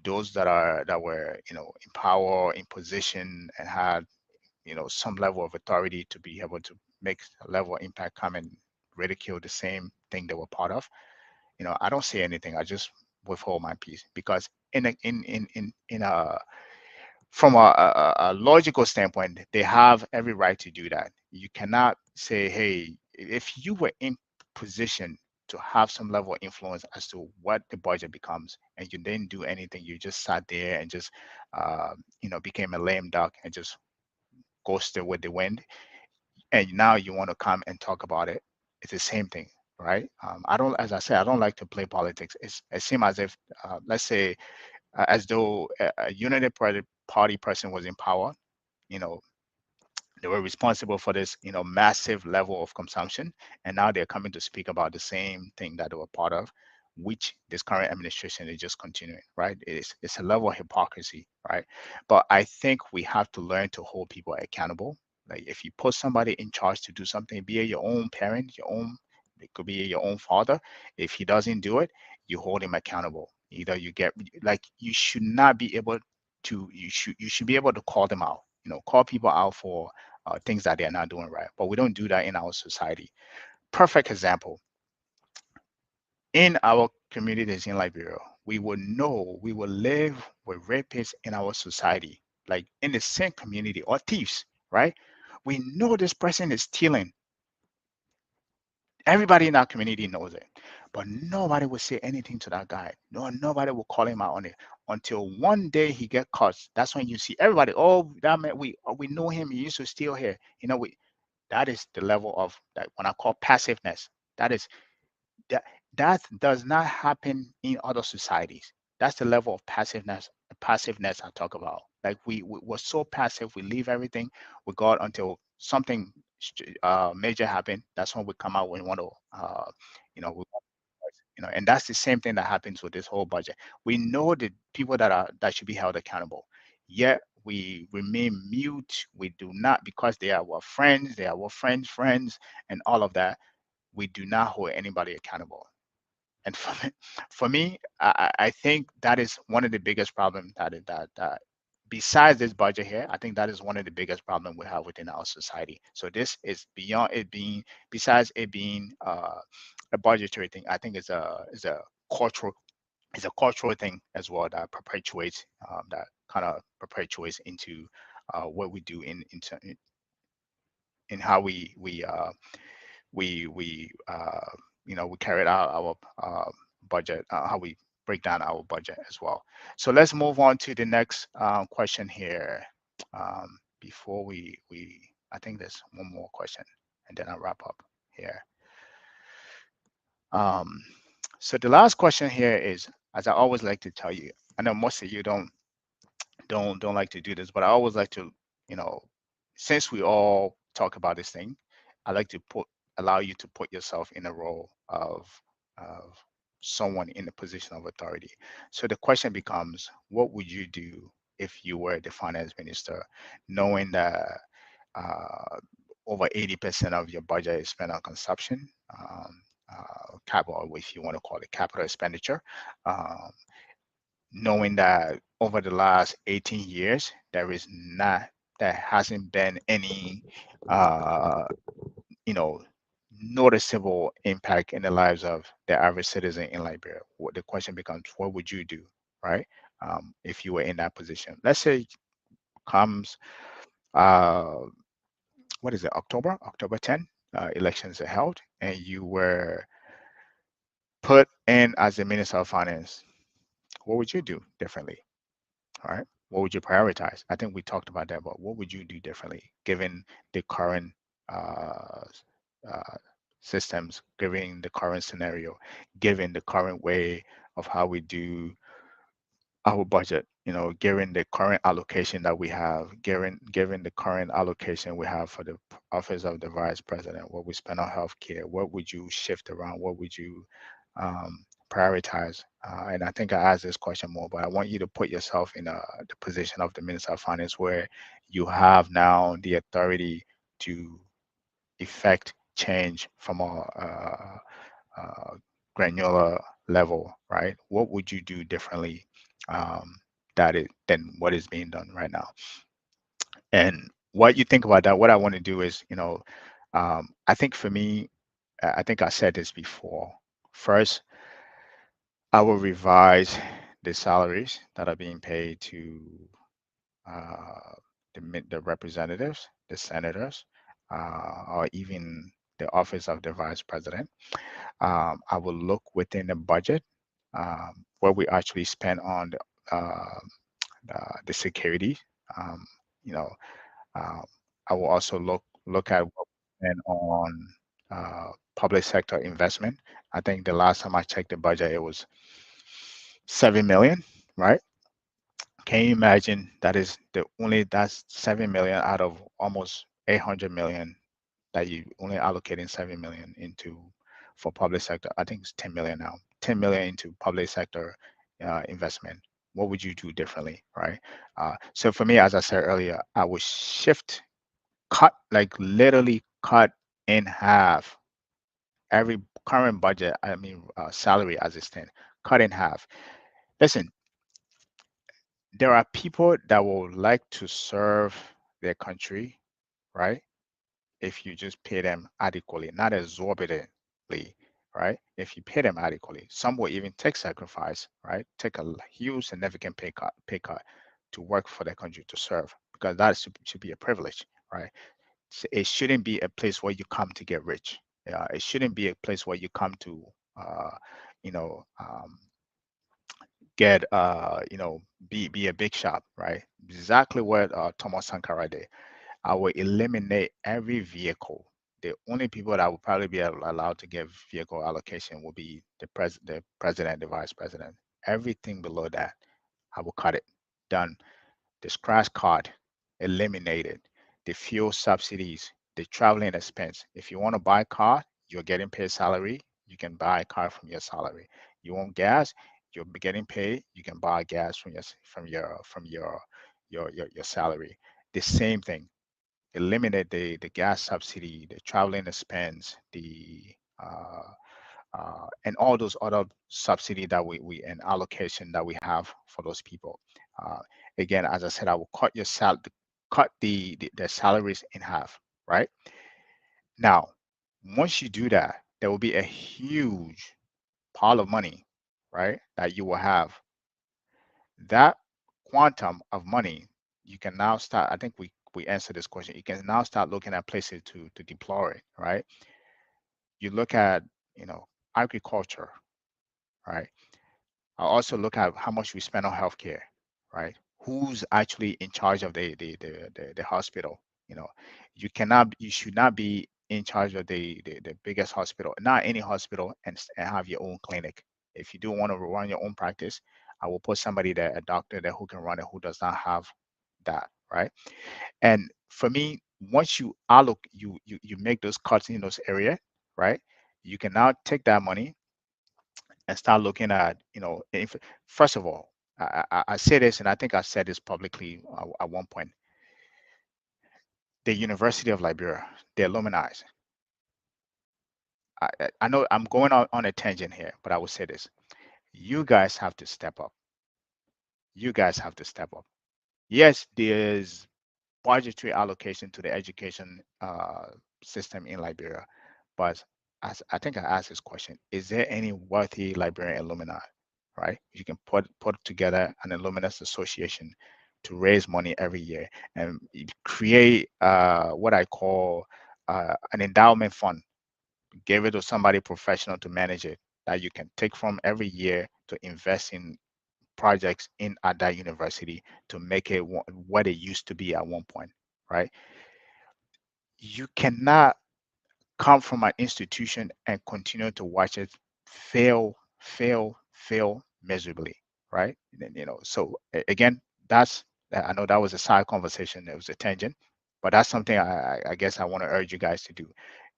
those that were in power, in position, and had some level of authority to be able to make a level of impact, come and ridicule the same thing they were part of. I don't say anything. I just withhold my peace because in a from a logical standpoint, they have every right to do that. You cannot say, hey, if you were in position to have some level of influence as to what the budget becomes, and you didn't do anything, you just sat there and just, became a lame duck and just ghosted with the wind, and now you want to come and talk about it. It's the same thing, right? I don't, as I said, I don't like to play politics. It seems as if, let's say, as though a United Party person was in power, you know, they were responsible for this, massive level of consumption, and now they're coming to speak about the same thing that they were part of, which this current administration is just continuing, right? It's a level of hypocrisy, right? But I think we have to learn to hold people accountable. Like if you put somebody in charge to do something, be it your own parent, it could be your own father. If he doesn't do it, you hold him accountable. Either you should not be able to, you should be able to call them out, call people out for things that they're not doing right. But we don't do that in our society. Perfect example. In our communities in Liberia, we will live with rapists in our society, like in the same community, or thieves, right? We know this person is stealing. Everybody in our community knows it, but nobody will say anything to that guy. No, nobody will call him out on it until one day he get caught. That's when you see everybody. Oh, that man, we know him. He used to steal here. That is the level of that when I call passiveness. That is that that does not happen in other societies. That's the level of passiveness I talk about. Like we're so passive, we leave everything with God until something major happen. That's when we come out when we want to we and that's the same thing that happens with this whole budget. We know the people that should be held accountable, yet we remain mute. We do not, because they are our friends, they are our friends, and all of that. We do not hold anybody accountable. And for me, I think that is one of the biggest problems that besides this budget here, I think that is one of the biggest problems we have within our society. So this is beyond it being, besides it being a budgetary thing. I think cultural it's a cultural thing as well that perpetuates that kind of perpetuates into what we do in how we carried out our budget, how we break down our budget as well. So let's move on to the next question here. Before we I think there's one more question, and then I'll wrap up here. Um, so the last question here is, as I always like to tell you, I know most of you don't like to do this, but I always like to, you know, since we all talk about this thing, I like to allow you to put yourself in a role of someone in a position of authority. So the question becomes, what would you do if you were the finance minister, knowing that over 80% of your budget is spent on consumption, capital, if you want to call it capital expenditure, um, knowing that over the last 18 years, there hasn't been any, uh, noticeable impact in the lives of the average citizen in Liberia. The question becomes, what would you do, right? If you were in that position. Let's say comes, uh, what is it, October 10, elections are held, and you were put in as the Minister of Finance. What would you do differently? All right. What would you prioritize? I think we talked about that, but what would you do differently given the current uh, uh, systems, given the current scenario, given the current way of how we do our budget, given the current allocation that we have, given the current allocation we have for the office of the vice president, what we spend on healthcare, what would you shift around? What would you prioritize? And I think I asked this question more, but I want you to put yourself in the position of the Minister of Finance, where you have now the authority to effect change from a granular level, right? What would you do differently um, than what is being done right now? And what you think about that, what I want to do is, I think for me, I think I said this before. First, I will revise the salaries that are being paid to uh, the representatives, the senators, or even the office of the vice president. I will look within the budget where we actually spend on the security. Um, you know, uh, I will also look at what we spend on public sector investment. I think the last time I checked the budget, it was 7 million, right? Can you imagine that's 7 million out of almost 800 million that you only allocating 7 million into for public sector? I think it's 10 million now. 10 million into public sector investment. What would you do differently, right? So for me, as I said earlier, I would cut, like literally cut in half every current budget. I mean, salary as it stands, cut in half. Listen, there are people that will like to serve their country, right? If you just pay them adequately, not exorbitantly, right? If you pay them adequately, some will even take sacrifice, right? Take a huge significant pay cut to work for their country to serve, because that should be a privilege, right? It shouldn't be a place where you come to get rich. It shouldn't be a place where you come to, uh, you know, um, get, be a big shot, right? Exactly what Thomas Sankara did. I will eliminate every vehicle. The only people that will probably be allowed to get vehicle allocation will be the president, the vice president. Everything below that, I will cut it. Done. The scratch card, eliminated. The fuel subsidies, the traveling expense. If you want to buy a car, you're getting paid salary. You can buy a car from your salary. You want gas, you're getting paid. You can buy gas from your salary. The same thing. Eliminate the gas subsidy, the traveling expense, the and all those other subsidy that we and allocation that we have for those people. Uh, Again, as I said, I will cut the salaries in half. Right now, once you do that, there will be a huge pile of money, right, that you will have. That quantum of money, you can now start. I think we answered this question. You can now start looking at places to deploy it. Right, you look at, you know agriculture, right? I also look at how much we spend on healthcare, right? Who's actually in charge of the hospital? You know, you should not be in charge of the biggest hospital, not any hospital, and have your own clinic. If you do want to run your own practice, I will put somebody there, a doctor there who can run it, who does not have that, right? And for me, once you you make those cuts in those areas, right? You can now take that money and start looking at, first of all, I say this, and I think I said this publicly at one point. The University of Liberia, the alumni. I know I'm going on a tangent here, but I will say this: you guys have to step up. You guys have to step up. Yes, there's budgetary allocation to the education system in Liberia, but as I think I asked this question, is there any worthy Liberian alumni, right? You can put together an alumnus association to raise money every year and create what I call an endowment fund. Give it to somebody professional to manage it that you can take from every year to invest in projects in at that university to make it what it used to be at one point, right? You cannot come from an institution and continue to watch it fail miserably, right? So again, that's I know that was a side conversation, it was a tangent, but that's something I guess I want to urge you guys to do.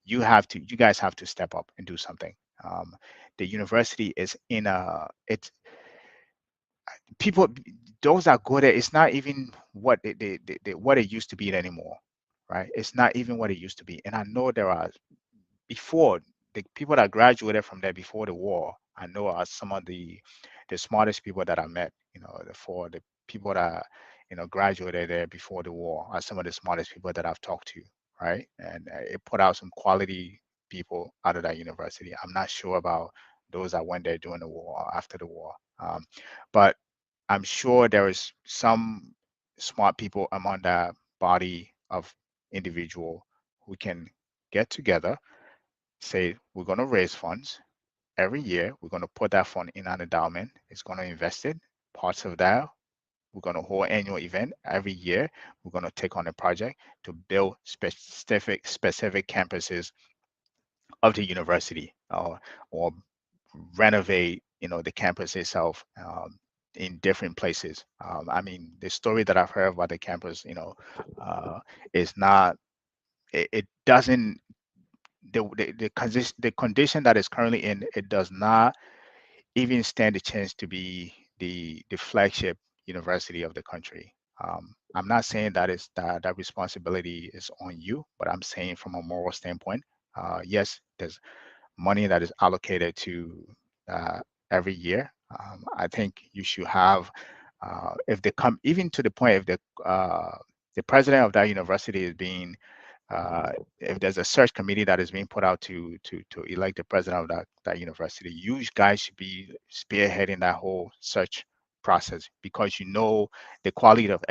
You guys have to step up and do something. Um, the university is in a it's people those are good at it's not even what what it used to be anymore, right? It's not even what it used to be. And I know there are before the people that graduated from there before the war, I know are some of the smartest people that I met. For the people that graduated there before the war are some of the smartest people that I've talked to, right? And it put out some quality people out of that university. I'm not sure about those that went there during the war or after the war, but I'm sure there is some smart people among that body of individual who can get together, say we're going to raise funds every year. We're going to put that fund in an endowment. It's going to invest it. Parts of that, we're going to hold annual event every year. We're going to take on a project to build specific campuses of the university, or renovate, the campus itself, in different places. I mean, the story that I've heard about the campus, uh, is not. It doesn't the condition that is currently in it does not even stand a chance to be the flagship university of the country. I'm not saying that responsibility is on you, but I'm saying from a moral standpoint, yes, there's money that is allocated to uh, every year. I think you should have, if they come even to the point, if the president of that university is being, if there's a search committee that is being put out to elect the president of that university, you guys should be spearheading that whole search process, because the quality of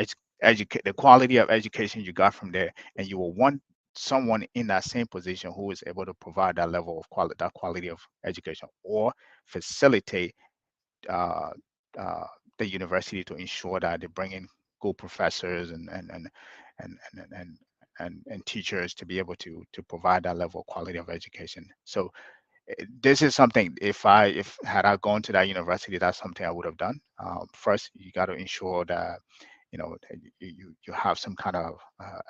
the quality of education you got from there, and you will want someone in that same position who is able to provide that quality of education, or facilitate uh, uh, the university to ensure that they bring in good professors and teachers to be able to provide that level of quality of education. So this is something, if had I gone to that university, that's something I would have done. First, you got to ensure that that you have some kind of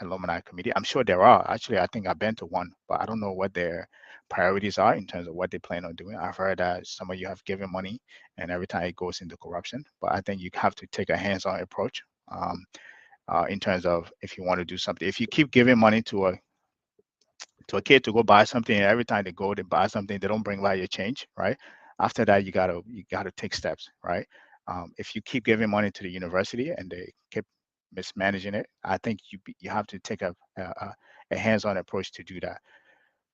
alumni committee. I'm sure there are. Actually, I think I've been to one, but I don't know what their priorities are in terms of what they plan on doing. I've heard that some of you have given money, and every time it goes into corruption. But I think you have to take a hands-on approach, in terms of if you want to do something. If you keep giving money to a kid to go buy something, and every time they go to buy something, they don't bring by your change, right? After that, you gotta take steps, right? If you keep giving money to the university and they keep mismanaging it, I think you have to take a hands-on approach to do that.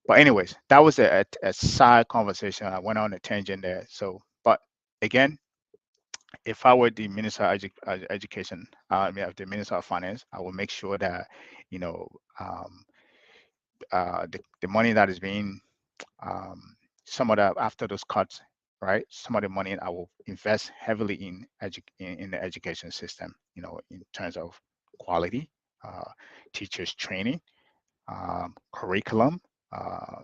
But anyways, that was a side conversation. I went on a tangent there. So, but again, if I were the minister of education, I mean, the minister of finance, I will make sure that you know um, the money that is being, um, some of the after those cuts, right? Some of the money I will invest heavily in the education system. In terms of quality, uh, teachers training, curriculum, uh,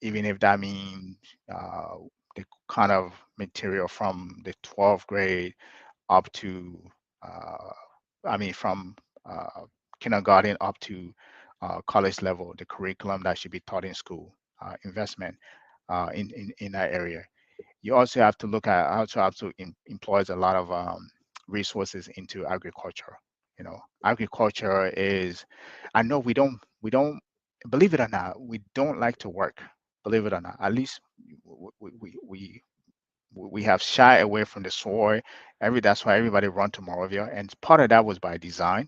even if that means uh, the kind of material from the 12th grade up to, uh, I mean, from kindergarten up to college level, the curriculum that should be taught in school, investment in that area. You also have to look at also have to employs a lot of resources into agriculture. You know, agriculture is, I know we don't believe it or not, we don't like to work. Believe it or not, at least we have shy away from the soil. That's why everybody run to Moravia, and part of that was by design.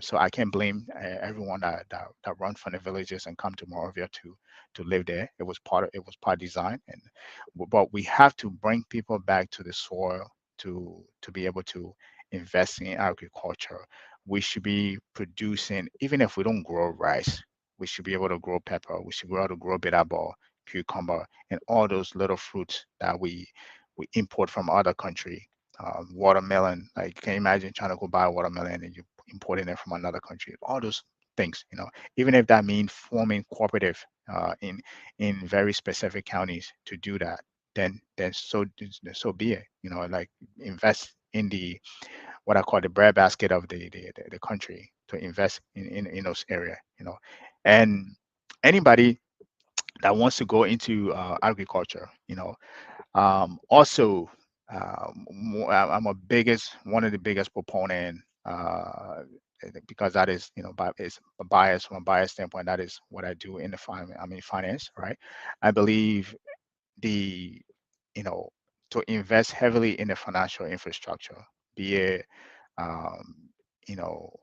So I can't blame everyone that run from the villages and come to Moravia to live there. It was part design, and but we have to bring people back to the soil to be able to invest in agriculture. We should be producing, even if we don't grow rice, we should be able to grow pepper. We should be able to grow bitter ball, cucumber, and all those little fruits that we import from other country. Watermelon, like can you imagine trying to go buy watermelon and you importing it from another country? All those things, even if that means forming cooperative in very specific counties to do that, then so be it. Like invest in the what I call the breadbasket of the country to invest in those area. And anybody that wants to go into agriculture, also, I'm a biggest one of the biggest proponent because that is, it's a bias from a bias standpoint. That is what I do in the finance, right? I believe the, you know, to invest heavily in the financial infrastructure, be it, um,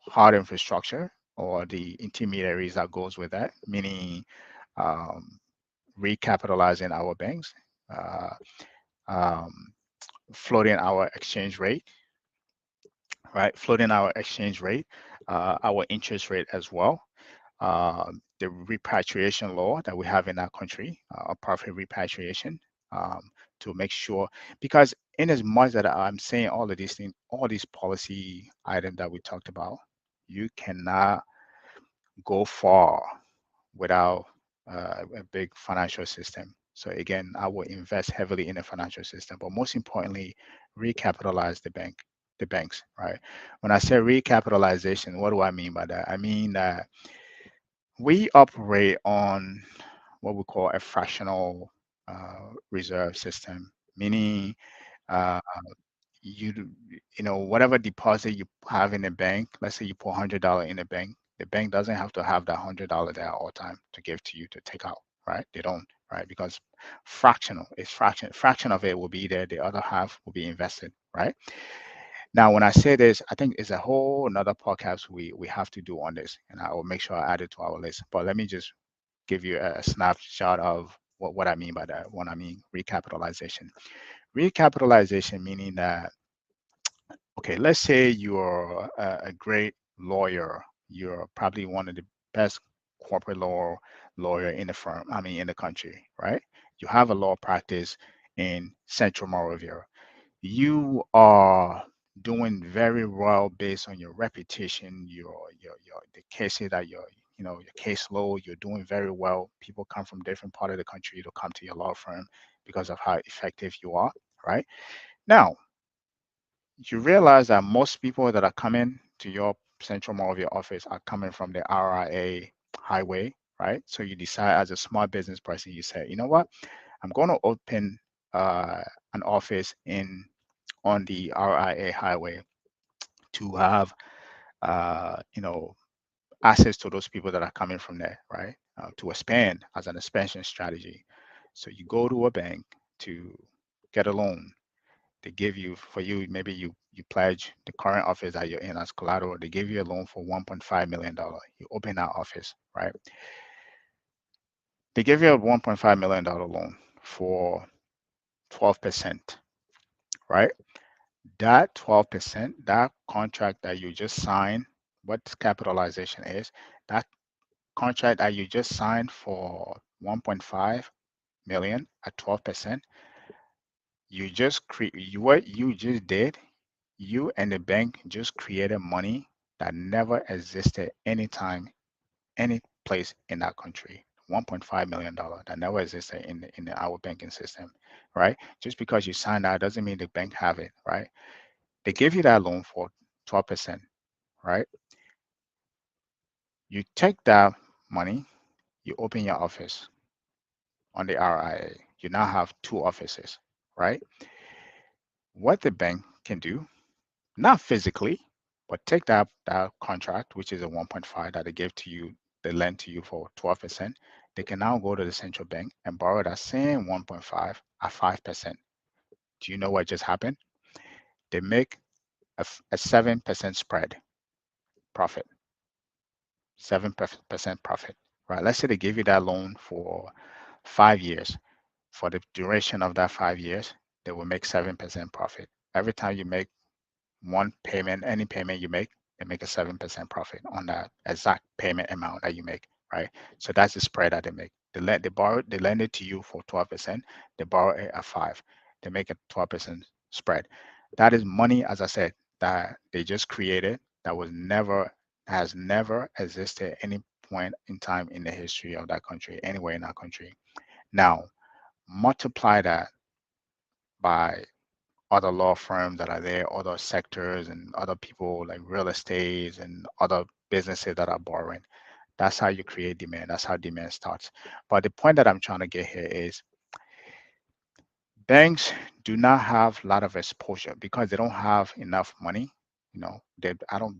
hard infrastructure or the intermediaries that goes with that, meaning um, recapitalizing our banks. Uh, um, Floating our exchange rate, right? Floating our exchange rate, our interest rate as well. The repatriation law that we have in our country, profit repatriation, um, to make sure, because in as much that I'm saying all of these things, all these policy items that we talked about, you cannot go far without a big financial system. So again, I will invest heavily in the financial system, but most importantly, recapitalize the banks, right? When I say recapitalization, what do I mean by that? I mean that we operate on what we call a fractional reserve system, meaning uh, you whatever deposit you have in the bank, let's say you put $100 in the bank doesn't have to have that $100 there all the time to give to you to take out, right? They don't, right? Because fractional is fraction of it will be there, the other half will be invested, right? Now when I say this, I think it's a whole another podcast we have to do on this, and I will make sure I add it to our list. But let me just give you a snapshot of what I mean by that when I mean recapitalization. Recapitalization meaning that, okay, let's say you're a great lawyer. You're probably one of the best corporate lawyer in the firm, I mean, in the country, right? You have a law practice in Central Moravia. You are doing very well based on your reputation, your the cases that your caseload. You're doing very well. People come from different part of the country to come to your law firm because of how effective you are, right? Now, you realize that most people that are coming to your Central Moravia office are coming from the RIA highway, right? So you decide as a small business person, you say, you know what, I'm going to open uh, an office in on the RIA highway to have access to those people that are coming from there, right? To expand as an expansion strategy. So you go to a bank to get a loan. They give you, for you, maybe you pledge the current office that you're in as collateral. They give you a loan for $1.5 million. You open that office, right? They give you a $1.5 million loan for 12%, right? That 12%, that contract that you just signed, what capitalization is, that contract that you just signed for 1.5 million at 12%, what you just did, you and the bank just created money that never existed anytime, any place in that country. $1.5 million that never existed our banking system, right? Just because you signed that doesn't mean the bank have it, right? They give you that loan for 12%, right? You take that money, you open your office on the RIA. You now have two offices. right? What the bank can do, not physically, but take that contract, which is a 1.5 that they gave to you, they lend to you for 12%. They can now go to the central bank and borrow that same 1.5 at 5%. Do you know what just happened? They make a 7% spread profit, 7% profit, right? Let's say they give you that loan for 5 years. For the duration of that 5 years, they will make 7% profit. Every time you make one payment, any payment you make, they make a 7% profit on that exact payment amount that you make, right? So that's the spread that they make. They lend it to you for 12%, they borrow it at 5. They make a 12% spread. That is money, as I said, that they just created that has never existed at any point in time in the history of that country, anywhere in that country. Now, multiply that by other law firms that are there, other sectors and other people like real estate and other businesses that are borrowing. That's how you create demand. That's how demand starts. But the point that I'm trying to get here is banks do not have a lot of exposure because they don't have enough money. We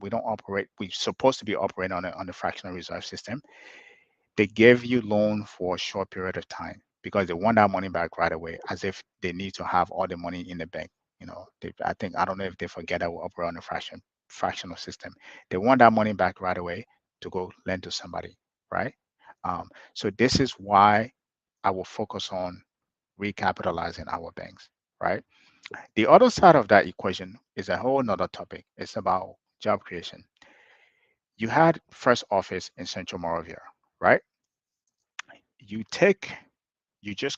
don't operate, we're supposed to be operating on the fractional reserve system. They give you loan for a short period of time because they want that money back right away, as if they need to have all the money in the bank. I don't know if they forget that we operate on a fractional system. They want that money back right away to go lend to somebody, right? So this is why I will focus on recapitalizing our banks, right? The other side of that equation is a whole nother topic. It's about job creation. You had first office in Central Moravia, right? You take you just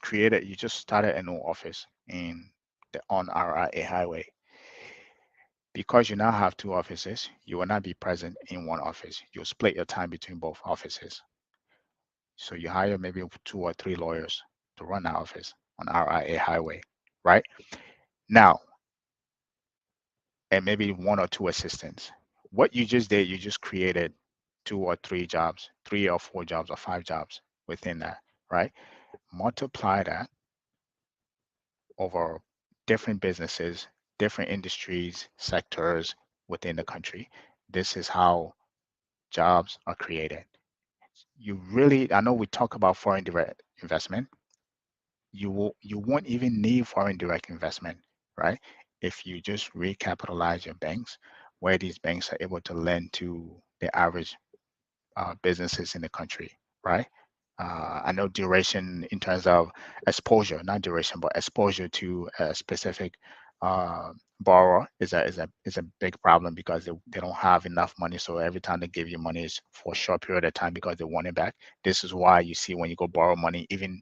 started a new office on RIA highway. Because you now have two offices, you will not be present in one office. You'll split your time between both offices. So you hire maybe 2 or 3 lawyers to run that office on RIA highway, right? Now, and maybe 1 or 2 assistants. What you just did, you just created 2 or 3 jobs, 3 or 4 jobs or 5 jobs within that, right? Multiply that over different businesses, different industries, sectors within the country. This is how jobs are created. I know we talk about foreign direct investment. You won't even need foreign direct investment, right? If you just recapitalize your banks, where these banks are able to lend to the average businesses in the country, right? I know duration in terms of exposure, not duration, but exposure to a specific uh, borrower is a big problem because they don't have enough money. So every time they give you money is for a short period of time because they want it back. This is why you see when you go borrow money, even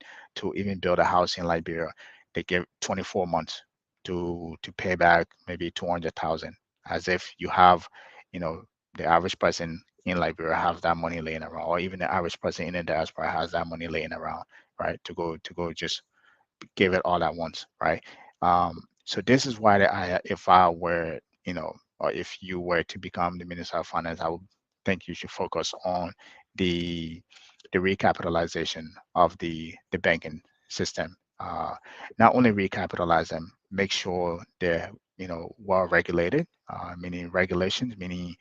build a house in Liberia, they give 24 months to pay back maybe 200,000, as if you have, you know, the average person in Liberia have that money laying around, or even the average person in the diaspora has that money laying around, right? To go just give it all at once, right? So this is why if I were, or if you were to become the Minister of Finance, I would think you should focus on the the recapitalization of the banking system. Not only recapitalize them, make sure they're well regulated, meaning regulations, meaning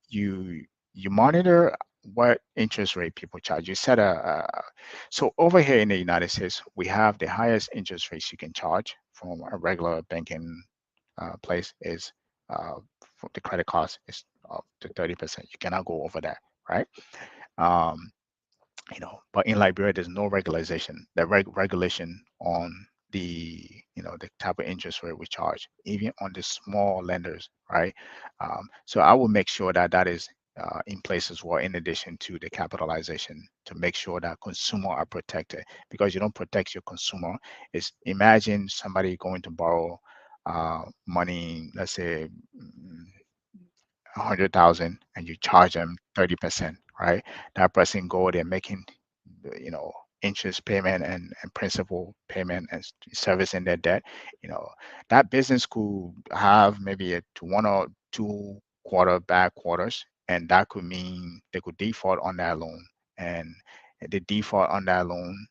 you monitor what interest rate people charge. You set so over here in the United States, we have the highest interest rates you can charge from a regular banking place is for the credit cost is up to 30%. You cannot go over that, right? Um, but in Liberia, there's no regulation. The regulation on the type of interest rate we charge, even on the small lenders, right? So I will make sure that that is in place as well, in addition to the capitalization, to make sure that consumer are protected. Because you don't protect your consumer, is imagine somebody going to borrow money, let's say 100,000, and you charge them 30%, right? That person go there making, you know, interest payment and principal payment and servicing their debt. You know, that business could have maybe a 1 or 2 quarter bad quarters, and that could mean they could default on that loan. And the default on that loan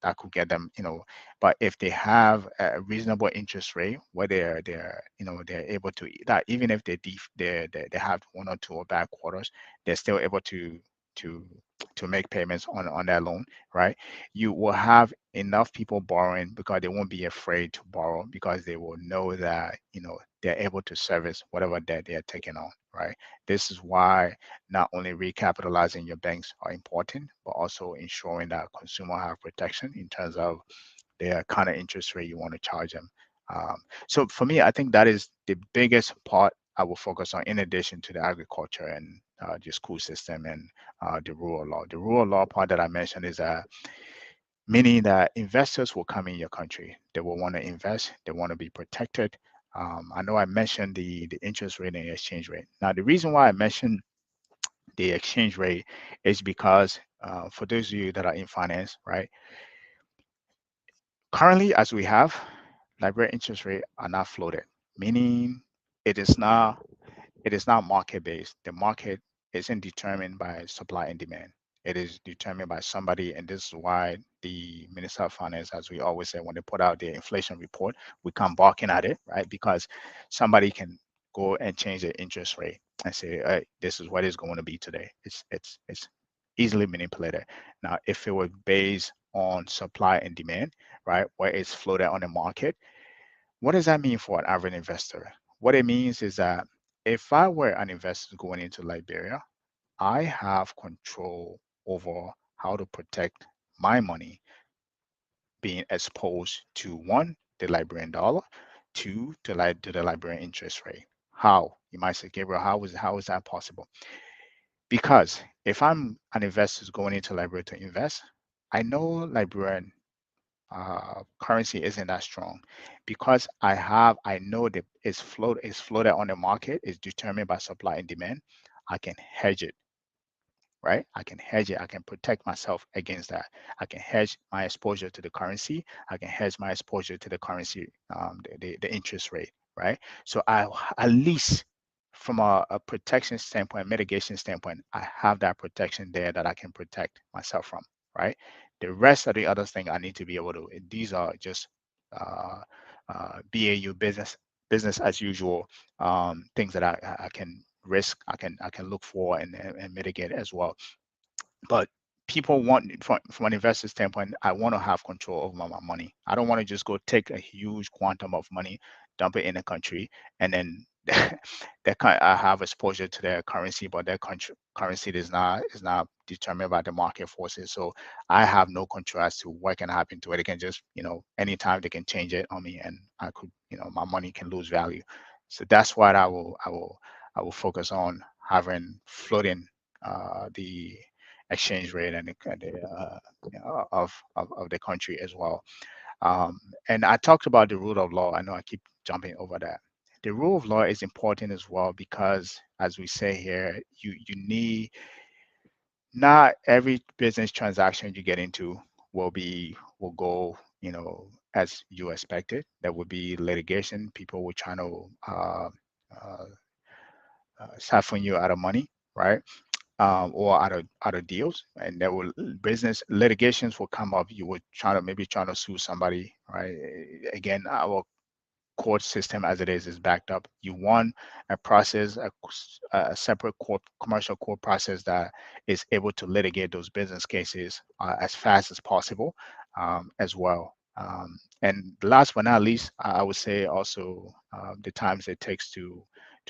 that could get them, you know. But if they have a reasonable interest rate where they're you know they're able to that, even if they have one or two or bad quarters, they're still able to to make payments on that loan, right? You will have enough people borrowing because they won't be afraid to borrow because they will know that, you know, they're able to service whatever debt they're taking on, right? This is why not only recapitalizing your banks are important, but also ensuring that consumer have protection in terms of the kind of interest rate you want to charge them. So for me, I think that is the biggest part I will focus on, in addition to the agriculture and the school system and the rule of law. The rule of law part that I mentioned is meaning that investors will come in your country. They will want to invest. They want to be protected. I know I mentioned the interest rate and the exchange rate. Now, the reason why I mentioned the exchange rate is because for those of you that are in finance, right? Currently, as we have, Liberia interest rate are not floated, meaning it is not it is not market based. The market isn't determined by supply and demand. It is determined by somebody, and this is why the Minister of Finance, as we always say, when they put out their inflation report, we come barking at it, right? Because somebody can go and change the interest rate and say, hey, this is what it's going to be today. It's easily manipulated. Now, if it were based on supply and demand, right, where it's floated on the market, what does that mean for an average investor? What it means is that if I were an investor going into Liberia, I have control over how to protect my money being exposed to one, the Liberian dollar, two, to the Liberian interest rate. How? You might say, Gabriel, how is that possible? Because if I'm an investor going into Liberia to invest, I know Liberian currency isn't that strong because I know that it's floated on the market, is determined by supply and demand. I can hedge it, right? I can hedge it. I can protect myself against that. I can hedge my exposure to the currency. I can hedge my exposure to the currency, the interest rate, right? So I at least from a protection standpoint, mitigation standpoint, I have that protection there that I can protect myself from, right? The rest of the other thing I need to be able to. These are just uh, BAU business as usual things that I can risk, I can look for and mitigate as well. But people want, from an investor standpoint, I want to have control over my money. I don't want to just go take a huge quantum of money, dump it in a country, and then I have exposure to their currency, but their currency is not determined by the market forces. So I have no control as to what can happen to it. They can just, anytime they can change it on me, and I could, my money can lose value. So that's what I will focus on, having floating the exchange rate and of the country as well. And I talked about the rule of law. I know I keep jumping over that. The rule of law is important as well because, as we say here, you need, not every business transaction you get into will go, as you expected. There will be litigation. People will try to uh, siphon you out of money, right? Or out of deals, and there will business litigations will come up. You would trying to sue somebody, right? Again, our court system as it is backed up. You want a process, a separate court, commercial court process that is able to litigate those business cases as fast as possible, as well. And last but not least, I would say also the times it takes to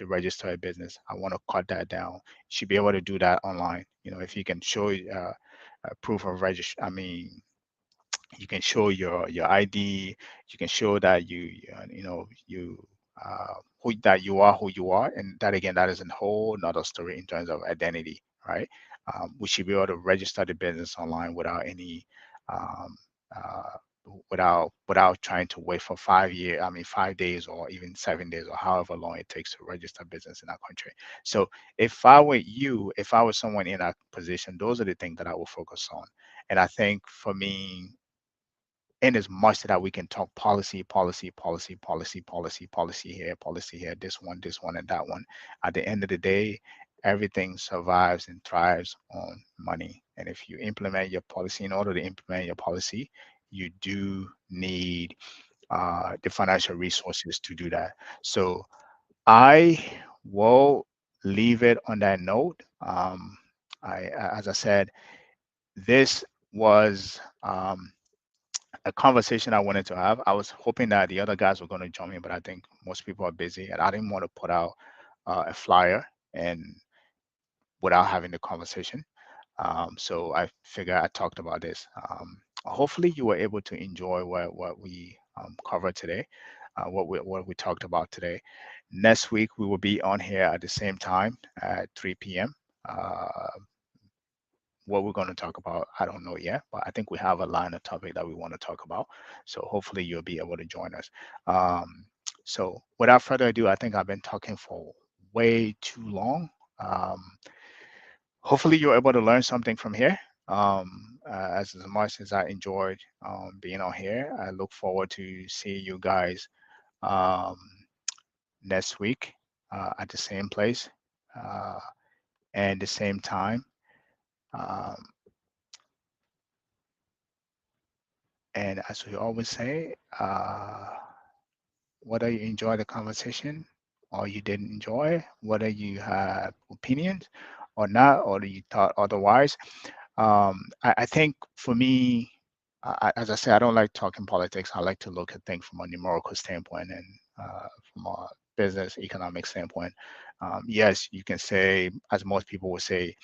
register a business. I want to cut that down. You should be able to do that online. If you can show a proof of registration, I mean, you can show your ID. You can show that you are who you are, and that again, that is a whole nother story in terms of identity, right? We should be able to register the business online without any um, uh, without trying to wait for 5 years, I mean 5 days or even 7 days or however long it takes to register business in our country. So if I were you, if I was someone in that position, those are the things that I will focus on. And I think for me, in as much that we can talk policy here, this one, and that one. At the end of the day, everything survives and thrives on money. And if you implement your policy, in order to implement your policy, you do need the financial resources to do that. So I will leave it on that note. As I said, this was a conversation I wanted to have. I was hoping that the other guys were going to join me, but I think most people are busy, and I didn't want to put out a flyer and without having the conversation. So I figured I talked about this. Hopefully, you were able to enjoy what we covered today, what we talked about today. Next week we will be on here at the same time at 3 p.m. What we're going to talk about, I don't know yet, but I think we have a line of topic that we want to talk about. So hopefully you'll be able to join us. So without further ado, I think I've been talking for way too long. Um, Hopefully you're able to learn something from here. As much as I enjoyed being on here, I look forward to see you guys um, next week at the same place uh, and the same time. Um, and as we always say, whether you enjoy the conversation or you didn't enjoy, whether you have opinions or not, or you thought otherwise, I think for me, as I say, I don't like talking politics. I like to look at things from a numerical standpoint and from a business economic standpoint. Yes, you can say, as most people would say,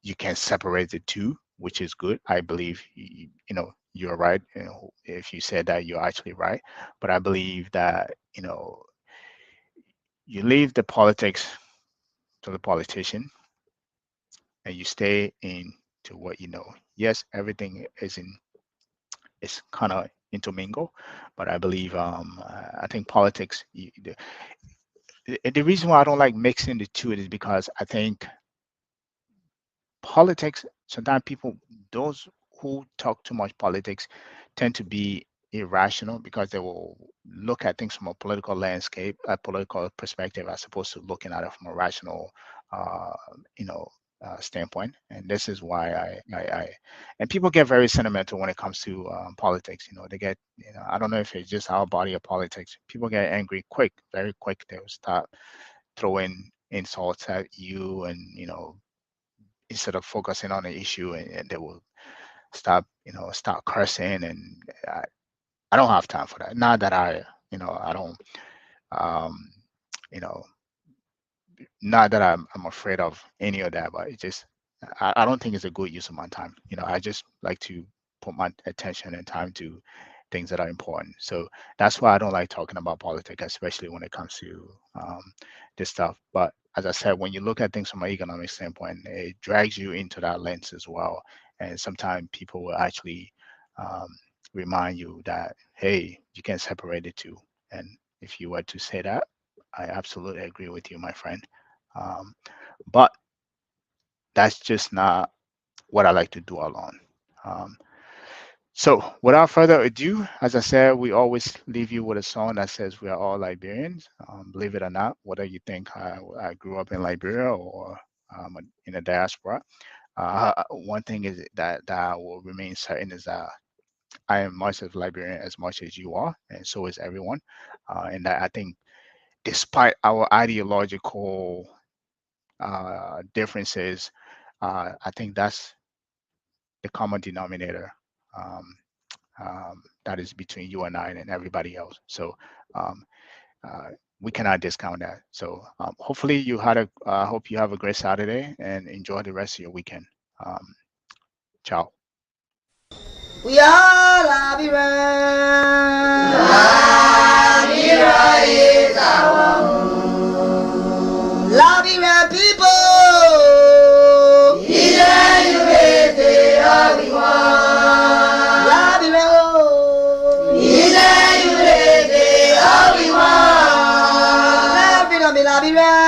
you can separate the two, which is good. I believe you're right. If you said that, you're actually right. But I believe that you leave the politics to the politician and you stay in to what you know. Yes, everything is kind of intermingle, but I believe I think politics. The reason why I don't like mixing the two is because I think politics, sometimes people, those who talk too much politics tend to be irrational because they will look at things from a political landscape, a political perspective, as opposed to looking at it from a rational, uh, you know, standpoint. And this is why and people get very sentimental when it comes to politics. They get, I don't know if it's just our body of politics. People get angry quick, very quick. They will start throwing insults at you, and instead of focusing on the issue, and they will start cursing. And I don't have time for that. Not that I don't, um, you know, not that I'm afraid of any of that, but it just, I don't think it's a good use of my time. I just like to put my attention and time to things that are important. So that's why I don't like talking about politics, especially when it comes to this stuff. But as I said, when you look at things from an economic standpoint, it drags you into that lens as well. And sometimes people will actually um, remind you that, hey, you can separate the two. And if you were to say that, I absolutely agree with you, my friend. Um, but that's just not what I like to do alone. Um, so without further ado, as I said, we always leave you with a song that says we are all Liberians. Believe it or not, whether you think I grew up in Liberia or in the diaspora, one thing is that will remain certain is that I am much of Liberian as much as you are, and so is everyone. And that I think, despite our ideological differences, I think that's the common denominator um, that is between you and I and everybody else. So um, uh, we cannot discount that. So hopefully you had hope you have a great Saturday and enjoy the rest of your weekend. Ciao. We are Liberian. Liberia is our home. Liberian people. Either you raise it or we want. Liberia, oh. Either you raise it or we want. Liberia, Liberia.